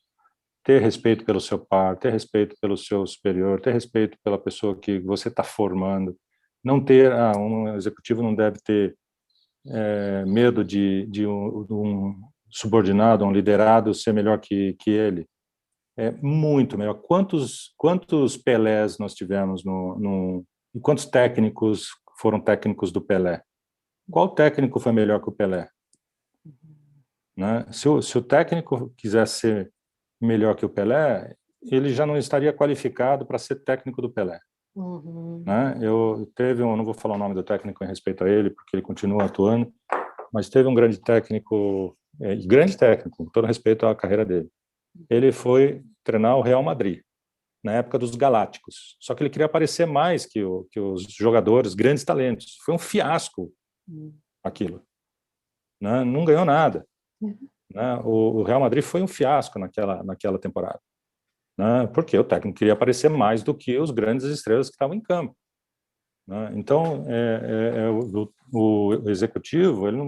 Ter respeito pelo seu par, ter respeito pelo seu superior, ter respeito pela pessoa que você está formando. Não ter, um executivo não deve ter medo de um subordinado, um liderado ser melhor que ele. É muito melhor. Quantos Pelés nós tivemos e quantos técnicos foram técnicos do Pelé? Qual técnico foi melhor que o Pelé? Né? Se o técnico quisesse ser melhor que o Pelé, ele já não estaria qualificado para ser técnico do Pelé. Né? Não vou falar o nome do técnico em respeito a ele, porque ele continua atuando, mas teve um grande técnico, com todo respeito à carreira dele. Ele foi treinar o Real Madrid, na época dos Galácticos. Só que ele queria aparecer mais que os jogadores, grandes talentos. Foi um fiasco aquilo. Né? Não ganhou nada. Né? O Real Madrid foi um fiasco naquela temporada. Né? Porque o técnico queria aparecer mais do que os grandes estrelas que estavam em campo. Né? Então, o executivo ele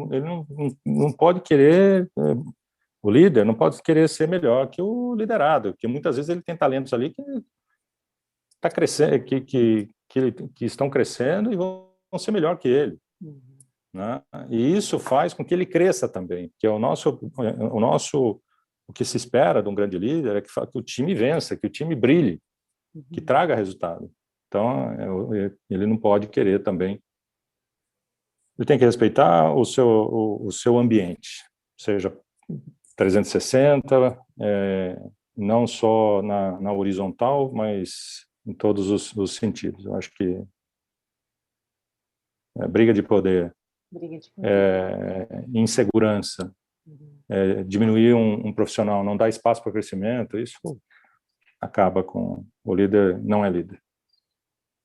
não pode querer... O líder não pode querer ser melhor que o liderado, porque muitas vezes ele tem talentos ali que está crescendo, que estão crescendo e vão ser melhor que ele. Né? E isso faz com que ele cresça também, que é o que se espera de um grande líder é que o time vença, que o time brilhe, que traga resultado. Então, ele não pode querer também. Ele tem que respeitar o seu ambiente, seja 360, não só na horizontal, mas em todos os sentidos. Eu acho que briga de poder, insegurança, diminuir um profissional, não dar espaço para crescimento, isso acaba com o líder, não é líder.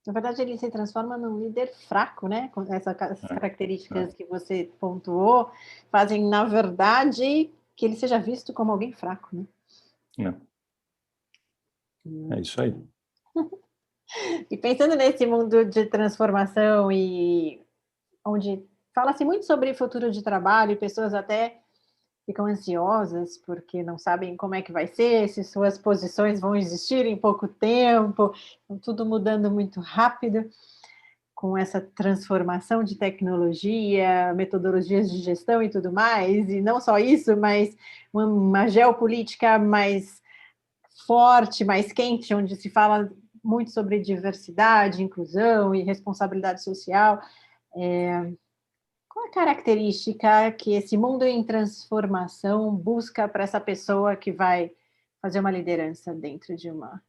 Na verdade, ele se transforma num líder fraco, né? Com essas características que você pontuou, fazem, na verdade, que ele seja visto como alguém fraco, né? É isso aí. E pensando nesse mundo de transformação e onde fala-se muito sobre futuro de trabalho, e pessoas até ficam ansiosas porque não sabem como é que vai ser, se suas posições vão existir em pouco tempo, tudo mudando muito rápido, com essa transformação de tecnologia, metodologias de gestão e tudo mais, e não só isso, mas uma geopolítica mais forte, mais quente, onde se fala muito sobre diversidade, inclusão e responsabilidade social. Qual a característica que esse mundo em transformação busca para essa pessoa que vai fazer uma liderança dentro de uma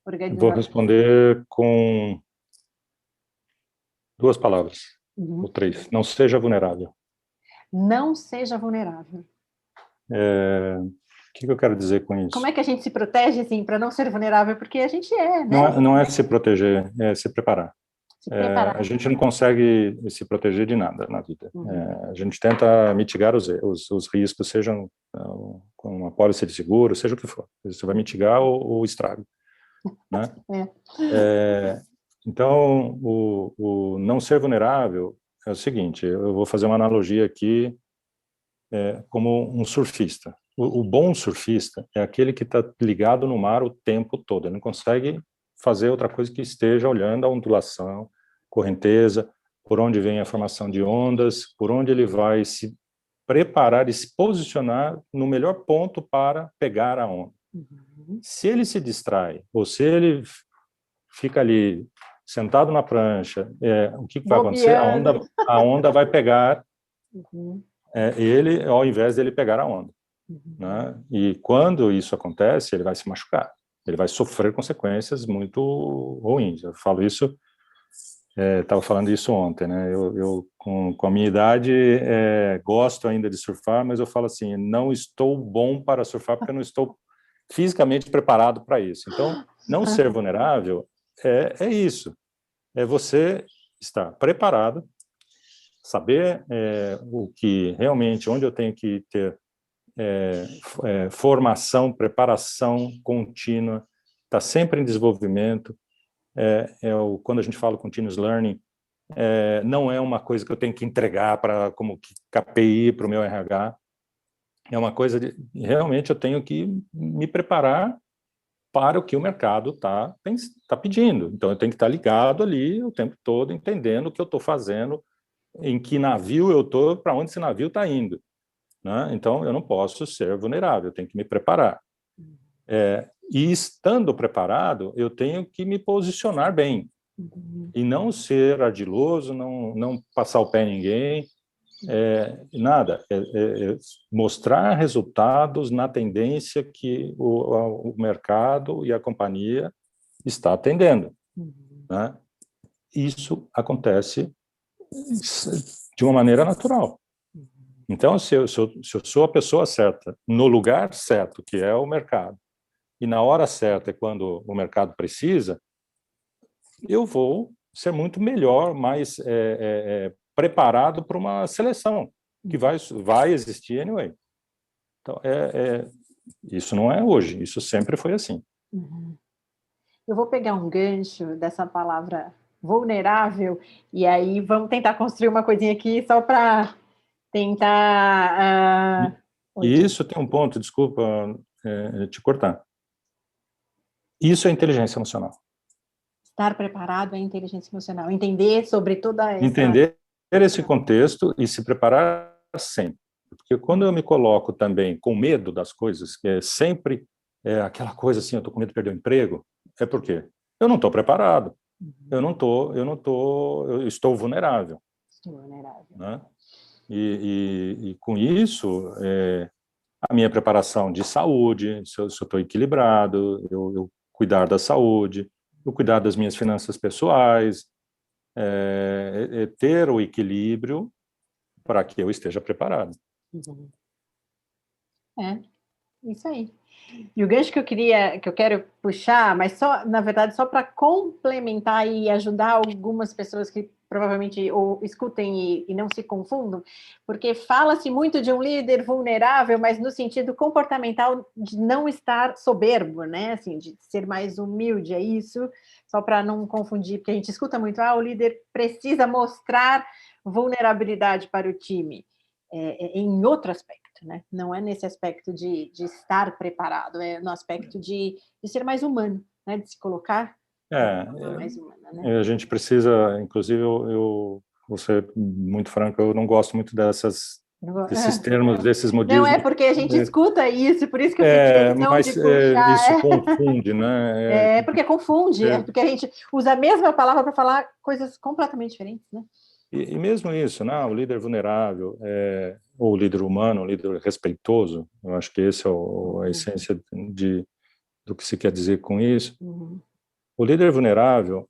organização? Vou responder com 2 palavras. O 3, não seja vulnerável. Não seja vulnerável. O que eu quero dizer com isso? Como é que a gente se protege, assim, para não ser vulnerável? Porque a gente é, né? Não é se proteger, é se preparar. Se preparar. A gente não consegue se proteger de nada na vida. A gente tenta mitigar os riscos, sejam com uma pólice de seguro, seja o que for. Você vai mitigar o estrago. Né? Então, o não ser vulnerável é o seguinte, eu vou fazer uma analogia aqui como um surfista. O bom surfista é aquele que está ligado no mar o tempo todo, ele não consegue fazer outra coisa que esteja olhando a ondulação, correnteza, por onde vem a formação de ondas, por onde ele vai se preparar e se posicionar no melhor ponto para pegar a onda. Se ele se distrai, ou se ele fica ali sentado na prancha, o que vai acontecer? A onda vai pegar ele ao invés dele pegar a onda. Né? E quando isso acontece, ele vai se machucar, ele vai sofrer consequências muito ruins. Eu falo isso, estava falando isso ontem, né? Eu com a minha idade gosto ainda de surfar, mas eu falo assim, não estou bom para surfar porque eu não estou fisicamente preparado para isso. Então, não ser vulnerável é isso, é você estar preparado, saber o que realmente, onde eu tenho que ter formação, preparação contínua, está sempre em desenvolvimento. Quando a gente fala continuous learning, não é uma coisa que eu tenho que entregar como KPI para o meu RH, é uma coisa de realmente eu tenho que me preparar para o que o mercado tá pedindo. Então eu tenho que estar ligado ali o tempo todo, entendendo o que eu estou fazendo, em que navio eu estou, para onde esse navio está indo. Né? Então, eu não posso ser vulnerável, eu tenho que me preparar. E estando preparado, eu tenho que me posicionar bem. E não ser ardiloso, não passar o pé em ninguém, nada. Mostrar resultados na tendência que o mercado e a companhia está atendendo. Né? Isso acontece de uma maneira natural. Então, se eu sou a pessoa certa, no lugar certo, que é o mercado, e na hora certa é quando o mercado precisa, eu vou ser muito melhor, mais preparado para uma seleção, que vai existir anyway. Então, isso não é hoje, isso sempre foi assim. Eu vou pegar um gancho dessa palavra vulnerável, e aí vamos tentar construir uma coisinha aqui só para tentar... E isso tem um ponto, desculpa te cortar. Isso é inteligência emocional. Estar preparado é inteligência emocional. Entender sobre toda essa... Entender esse contexto e se preparar sempre. Porque quando eu me coloco também com medo das coisas, que é sempre aquela coisa assim, eu estou com medo de perder o emprego, é porque eu não estou preparado. Eu estou vulnerável. Estou vulnerável. Né? E com isso, a minha preparação de saúde, se eu estou equilibrado, eu cuidar da saúde, eu cuidar das minhas finanças pessoais, ter o equilíbrio para que eu esteja preparado. Isso aí. E o gancho que eu quero puxar, mas só, na verdade, só para complementar e ajudar algumas pessoas que provavelmente ou escutem e não se confundam, porque fala-se muito de um líder vulnerável, mas no sentido comportamental de não estar soberbo, né? Assim, de ser mais humilde, é isso, só para não confundir, porque a gente escuta muito, o líder precisa mostrar vulnerabilidade para o time, em outro aspecto. Né? Não é nesse aspecto de estar preparado, é no aspecto de ser mais humano, né? De se colocar mais humana. Né? A gente precisa, inclusive, eu vou ser muito franco, eu não gosto muito desses termos, desses modismos. Não é porque a gente escuta isso, por isso que eu fiz questão de puxar. Isso confunde, né? Porque confunde, porque a gente usa a mesma palavra para falar coisas completamente diferentes, né? E mesmo isso, né? O líder vulnerável, ou o líder humano, o líder respeitoso, eu acho que esse é a essência do que se quer dizer com isso. O líder vulnerável,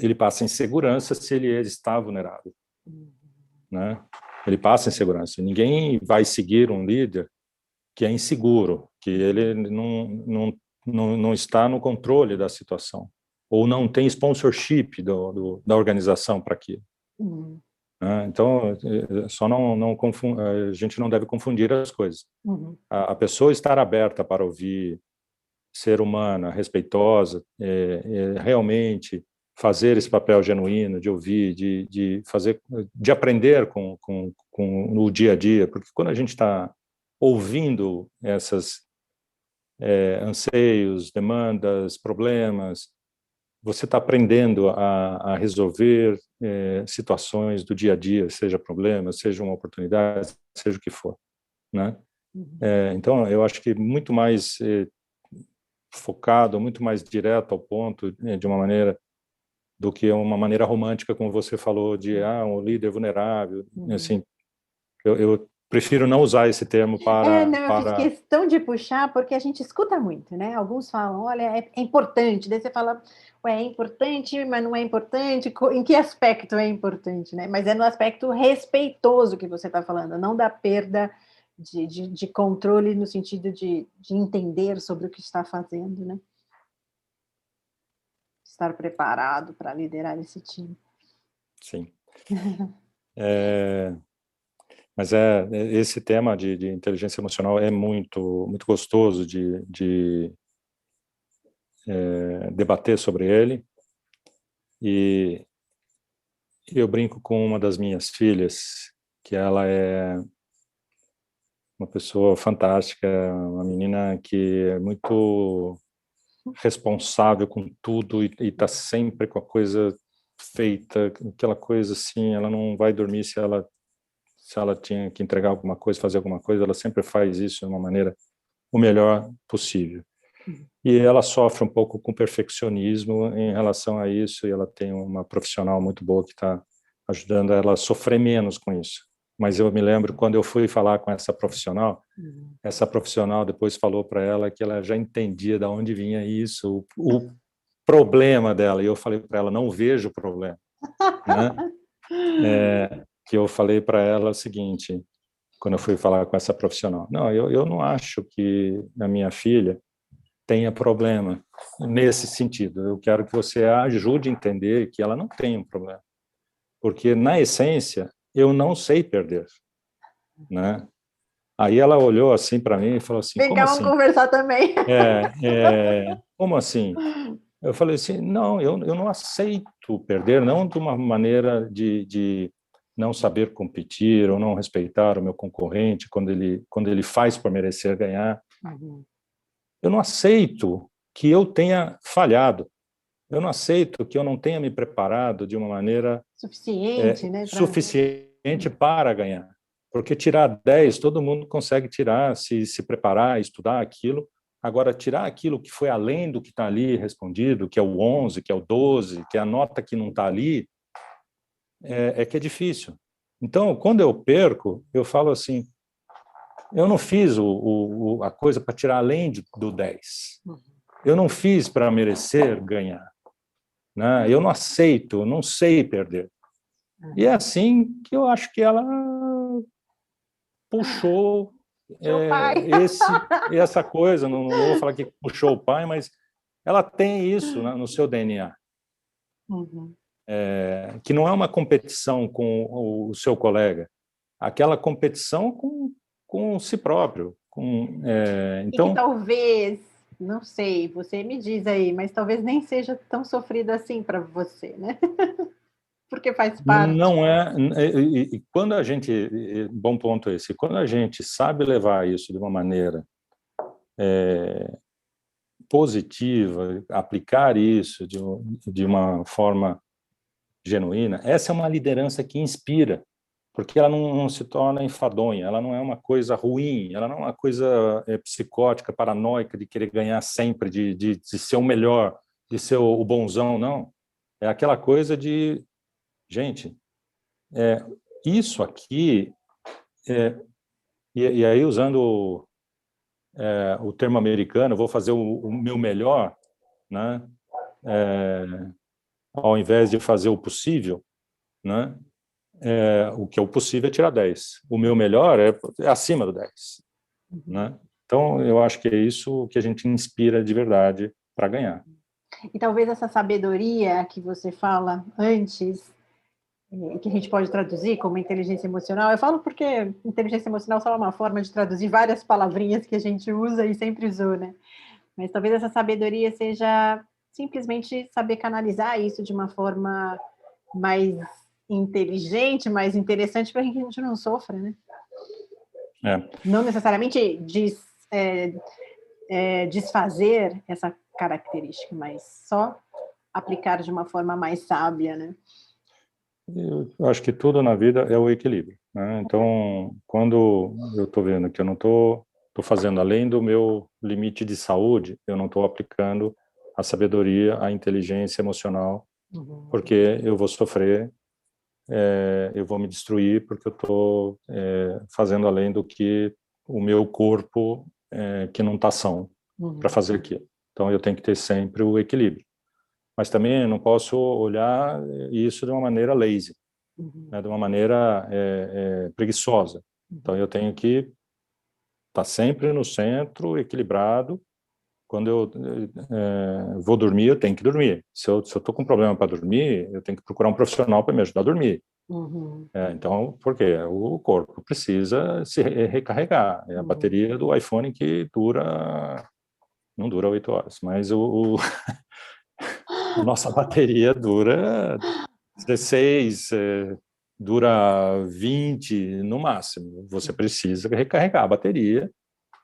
ele passa insegurança se ele está vulnerável, né? Ele passa insegurança. Ninguém vai seguir um líder que é inseguro, que ele não está no controle da situação, ou não tem sponsorship da organização para aquilo. Né? Então, só a gente não deve confundir as coisas. A pessoa estar aberta para ouvir, ser humana, respeitosa, realmente fazer esse papel genuíno de ouvir, de fazer, de aprender com no dia a dia, porque quando a gente está ouvindo essas anseios, demandas, problemas, você está aprendendo a resolver situações do dia a dia, seja problemas, seja uma oportunidade, seja o que for, né? Então, eu acho que muito mais focado, muito mais direto ao ponto, de uma maneira do que uma maneira romântica, como você falou, de um líder vulnerável. Assim, eu prefiro não usar esse termo Não, eu fiz questão de puxar, porque a gente escuta muito, né? Alguns falam, olha, é importante. Daí você fala, ué, é importante, mas não é importante. Em que aspecto é importante, né? Mas é no aspecto respeitoso que você está falando, não da perda de controle no sentido de entender sobre o que está fazendo, né? Estar preparado para liderar esse time. Sim. Mas esse tema de inteligência emocional é muito gostoso de debater sobre ele. E eu brinco com uma das minhas filhas, que ela é uma pessoa fantástica, uma menina que é muito responsável com tudo e está sempre com a coisa feita, aquela coisa assim, ela não vai dormir se ela tinha que entregar alguma coisa, fazer alguma coisa, ela sempre faz isso de uma maneira o melhor possível. E ela sofre um pouco com perfeccionismo em relação a isso, e ela tem uma profissional muito boa que está ajudando ela a sofrer menos com isso. Mas eu me lembro quando eu fui falar com essa profissional depois falou para ela que ela já entendia de onde vinha isso, o problema dela, e eu falei para ela, não vejo o problema, né? Que eu falei para ela o seguinte, quando eu fui falar com essa profissional, não, eu não acho que a minha filha tenha problema nesse sentido, eu quero que você a ajude a entender que ela não tem um problema, porque na essência eu não sei perder, né? Aí ela olhou assim para mim e falou assim, Vem como cá, vamos assim? conversar também. Como assim? Eu falei assim, não, eu não aceito perder, não de uma maneira de não saber competir ou não respeitar o meu concorrente quando ele faz por merecer ganhar. Eu não aceito que eu tenha falhado. Eu não aceito que eu não tenha me preparado de uma maneira suficiente, né, suficiente para ganhar. Porque tirar 10, todo mundo consegue tirar, se preparar, estudar aquilo. Agora, tirar aquilo que foi além do que está ali respondido, que é o 11, que é o 12, que é a nota que não está ali, que é difícil. Então, quando eu perco, eu falo assim, eu não fiz a coisa para tirar além do 10. Eu não fiz para merecer ganhar. Né? Eu não aceito, eu não sei perder. E é assim que eu acho que ela puxou essa coisa, não vou falar que puxou o pai, mas ela tem isso, né, no seu DNA. Que não é uma competição com o seu colega, aquela competição com si próprio. Então, e que talvez, não sei, você me diz aí, mas talvez nem seja tão sofrido assim para você, né? Porque faz parte. Não é. E quando a gente. Bom ponto esse. Quando a gente sabe levar isso de uma maneira positiva, aplicar isso de uma forma genuína, essa é uma liderança que inspira, porque ela não se torna enfadonha, ela não é uma coisa ruim, ela não é uma coisa psicótica, paranoica, de querer ganhar sempre, de ser o melhor, de ser o bonzão, não. É aquela coisa de, gente, isso aqui, e aí usando o termo americano, vou fazer o meu melhor, né? ao invés de fazer o possível, né? O que é o possível é tirar 10. O meu melhor é acima do 10, né? Então, eu acho que é isso que a gente inspira de verdade para ganhar. E talvez essa sabedoria que você fala antes, que a gente pode traduzir como inteligência emocional, eu falo porque inteligência emocional só é uma forma de traduzir várias palavrinhas que a gente usa e sempre usou, né? Mas talvez essa sabedoria seja simplesmente saber canalizar isso de uma forma mais inteligente, mais interessante, para que a gente não sofra, né? Não necessariamente desfazer essa característica, mas só aplicar de uma forma mais sábia, né? Eu acho que tudo na vida é o equilíbrio, né? Então, quando eu estou vendo que eu não estou fazendo além do meu limite de saúde, eu não estou aplicando a sabedoria, a inteligência emocional, porque eu vou sofrer, eu vou me destruir, porque eu estou fazendo além do que o meu corpo, que não está são, para fazer aquilo. Então, eu tenho que ter sempre o equilíbrio. Mas também eu não posso olhar isso de uma maneira lazy, né, de uma maneira preguiçosa. Então, eu tenho que estar sempre no centro, equilibrado. Quando eu vou dormir, eu tenho que dormir. Se eu estou com problema para dormir, eu tenho que procurar um profissional para me ajudar a dormir. Então, por quê? O corpo precisa se recarregar. É a bateria do iPhone que não dura 8 horas, mas a nossa bateria dura 16, dura 20 no máximo. Você precisa recarregar a bateria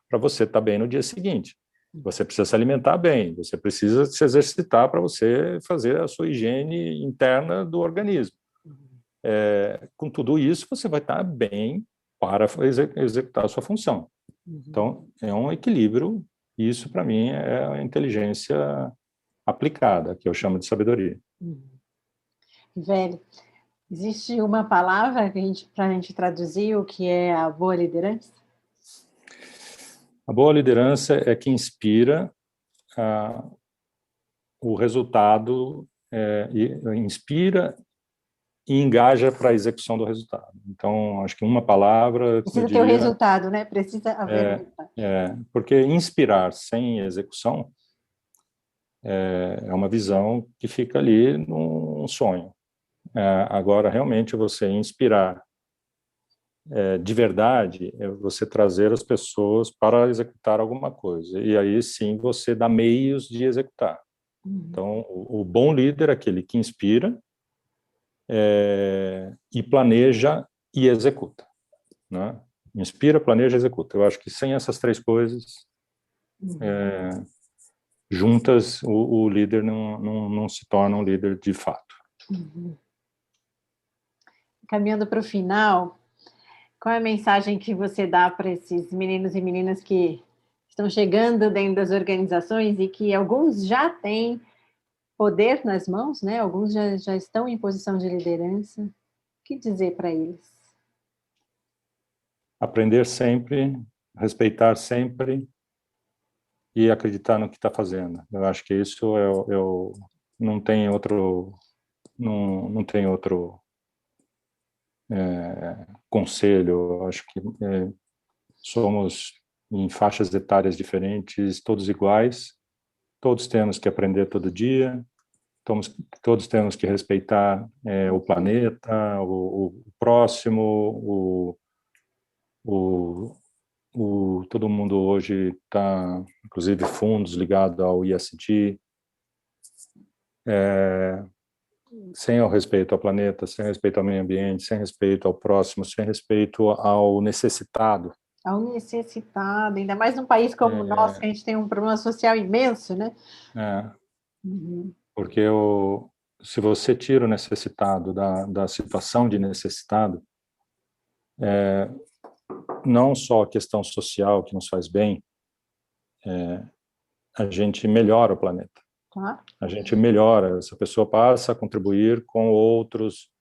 para você estar bem no dia seguinte. Você precisa se alimentar bem, você precisa se exercitar para você fazer a sua higiene interna do organismo. Com tudo isso, você vai estar bem para executar a sua função. Então, é um equilíbrio, e isso, para mim, é a inteligência aplicada, que eu chamo de sabedoria. Velho, existe uma palavra para a gente traduzir o que é a boa liderança? A boa liderança é que inspira o resultado, inspira e engaja para a execução do resultado. Então, acho que uma palavra, como eu Precisa ter o diria, resultado, né? Precisa haver o resultado. porque inspirar sem execução é uma visão que fica ali num sonho. Agora, realmente, você inspirar de verdade é você trazer as pessoas para executar alguma coisa. E aí, sim, você dá meios de executar. Então, o bom líder é aquele que inspira, e planeja e executa, né? Inspira, planeja e executa. Eu acho que sem essas três coisas juntas, o líder não se torna um líder de fato. Caminhando para o final, qual é a mensagem que você dá para esses meninos e meninas que estão chegando dentro das organizações e que alguns já têm poder nas mãos, né? Alguns já estão em posição de liderança? O que dizer para eles? Aprender sempre, respeitar sempre e acreditar no que está fazendo. Eu acho que isso não tem outro, não tem outro conselho. Eu acho que somos em faixas etárias diferentes, todos iguais, todos temos que aprender todo dia, todos temos que respeitar o planeta, o próximo, todo mundo hoje está, inclusive fundos ligados ao ESG, sem o respeito ao planeta, sem respeito ao meio ambiente, sem respeito ao próximo, sem respeito ao necessitado. Ao necessitado, ainda mais num país como o nosso, que a gente tem um problema social imenso, né? Porque se você tira o necessitado da situação de necessitado, não só a questão social que nos faz bem, a gente melhora o planeta. Tá. A gente melhora, essa pessoa passa a contribuir com outros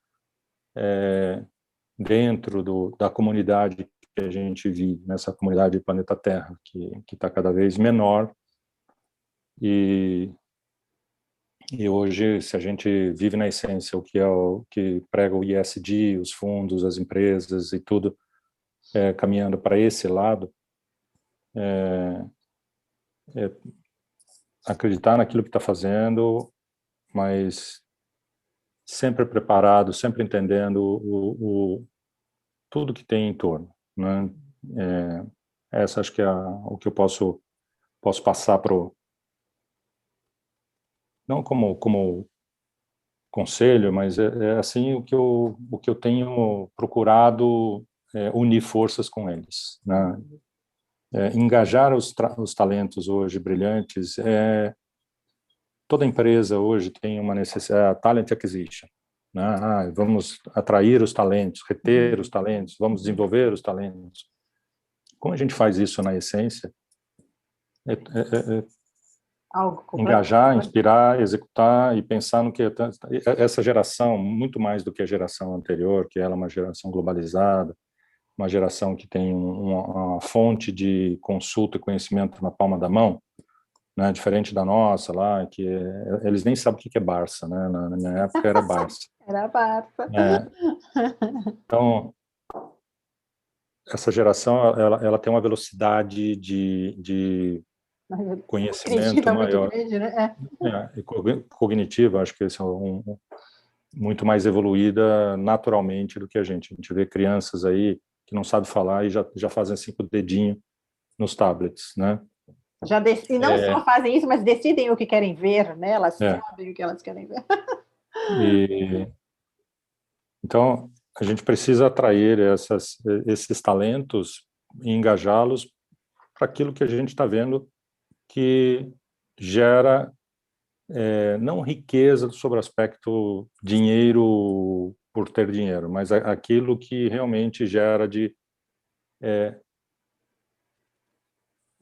dentro da comunidade que a gente vive, nessa comunidade do planeta Terra, que está cada vez menor, e E hoje, se a gente vive na essência o que prega o ESG, os fundos, as empresas e tudo, caminhando para esse lado, acreditar naquilo que está fazendo, mas sempre preparado, sempre entendendo tudo que tem em torno, né? Essa acho que é o que eu posso passar não como conselho, mas é assim o que eu tenho procurado unir forças com eles, né? Engajar os talentos hoje brilhantes. Toda empresa hoje tem uma necessidade, talent acquisition, né? Vamos atrair os talentos, reter os talentos, vamos desenvolver os talentos. Como a gente faz isso na essência? Engajar, inspirar, executar e pensar no que essa geração, muito mais do que a geração anterior, que ela é uma geração globalizada, uma geração que tem uma fonte de consulta e conhecimento na palma da mão, né, diferente da nossa lá, que eles nem sabem o que é Barça, né? Na minha época era Barça. Era Barça. Então, essa geração, ela tem uma velocidade de conhecimento maior. Muito grande, né? Cognitiva, acho que esse é muito mais evoluída naturalmente do que a gente. A gente vê crianças aí que não sabem falar e já fazem 5 dedinhos nos tablets, né? E não só fazem isso, mas decidem o que querem ver, né? Elas sabem o que elas querem ver. Então, a gente precisa atrair esses talentos e engajá-los para aquilo que a gente está vendo que gera não riqueza sobre o aspecto dinheiro por ter dinheiro, mas aquilo que realmente gera de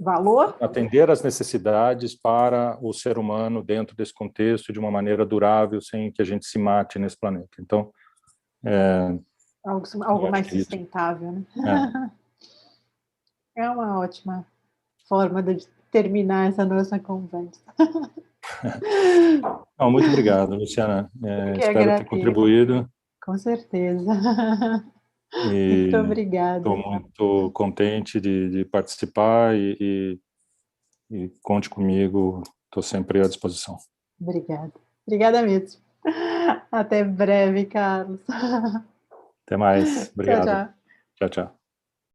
valor, atender às necessidades para o ser humano dentro desse contexto de uma maneira durável, sem que a gente se mate nesse planeta. Então, algo mais sustentável, né? É uma ótima forma de terminar essa nossa conversa. Muito obrigado, Luciana. Espero ter contribuído. Com certeza. E muito obrigada. Estou muito contente de participar e conte comigo, estou sempre à disposição. Obrigada. Obrigada mesmo. Até breve, Carlos. Até mais. Obrigado. Tchau, tchau. Tchau, tchau.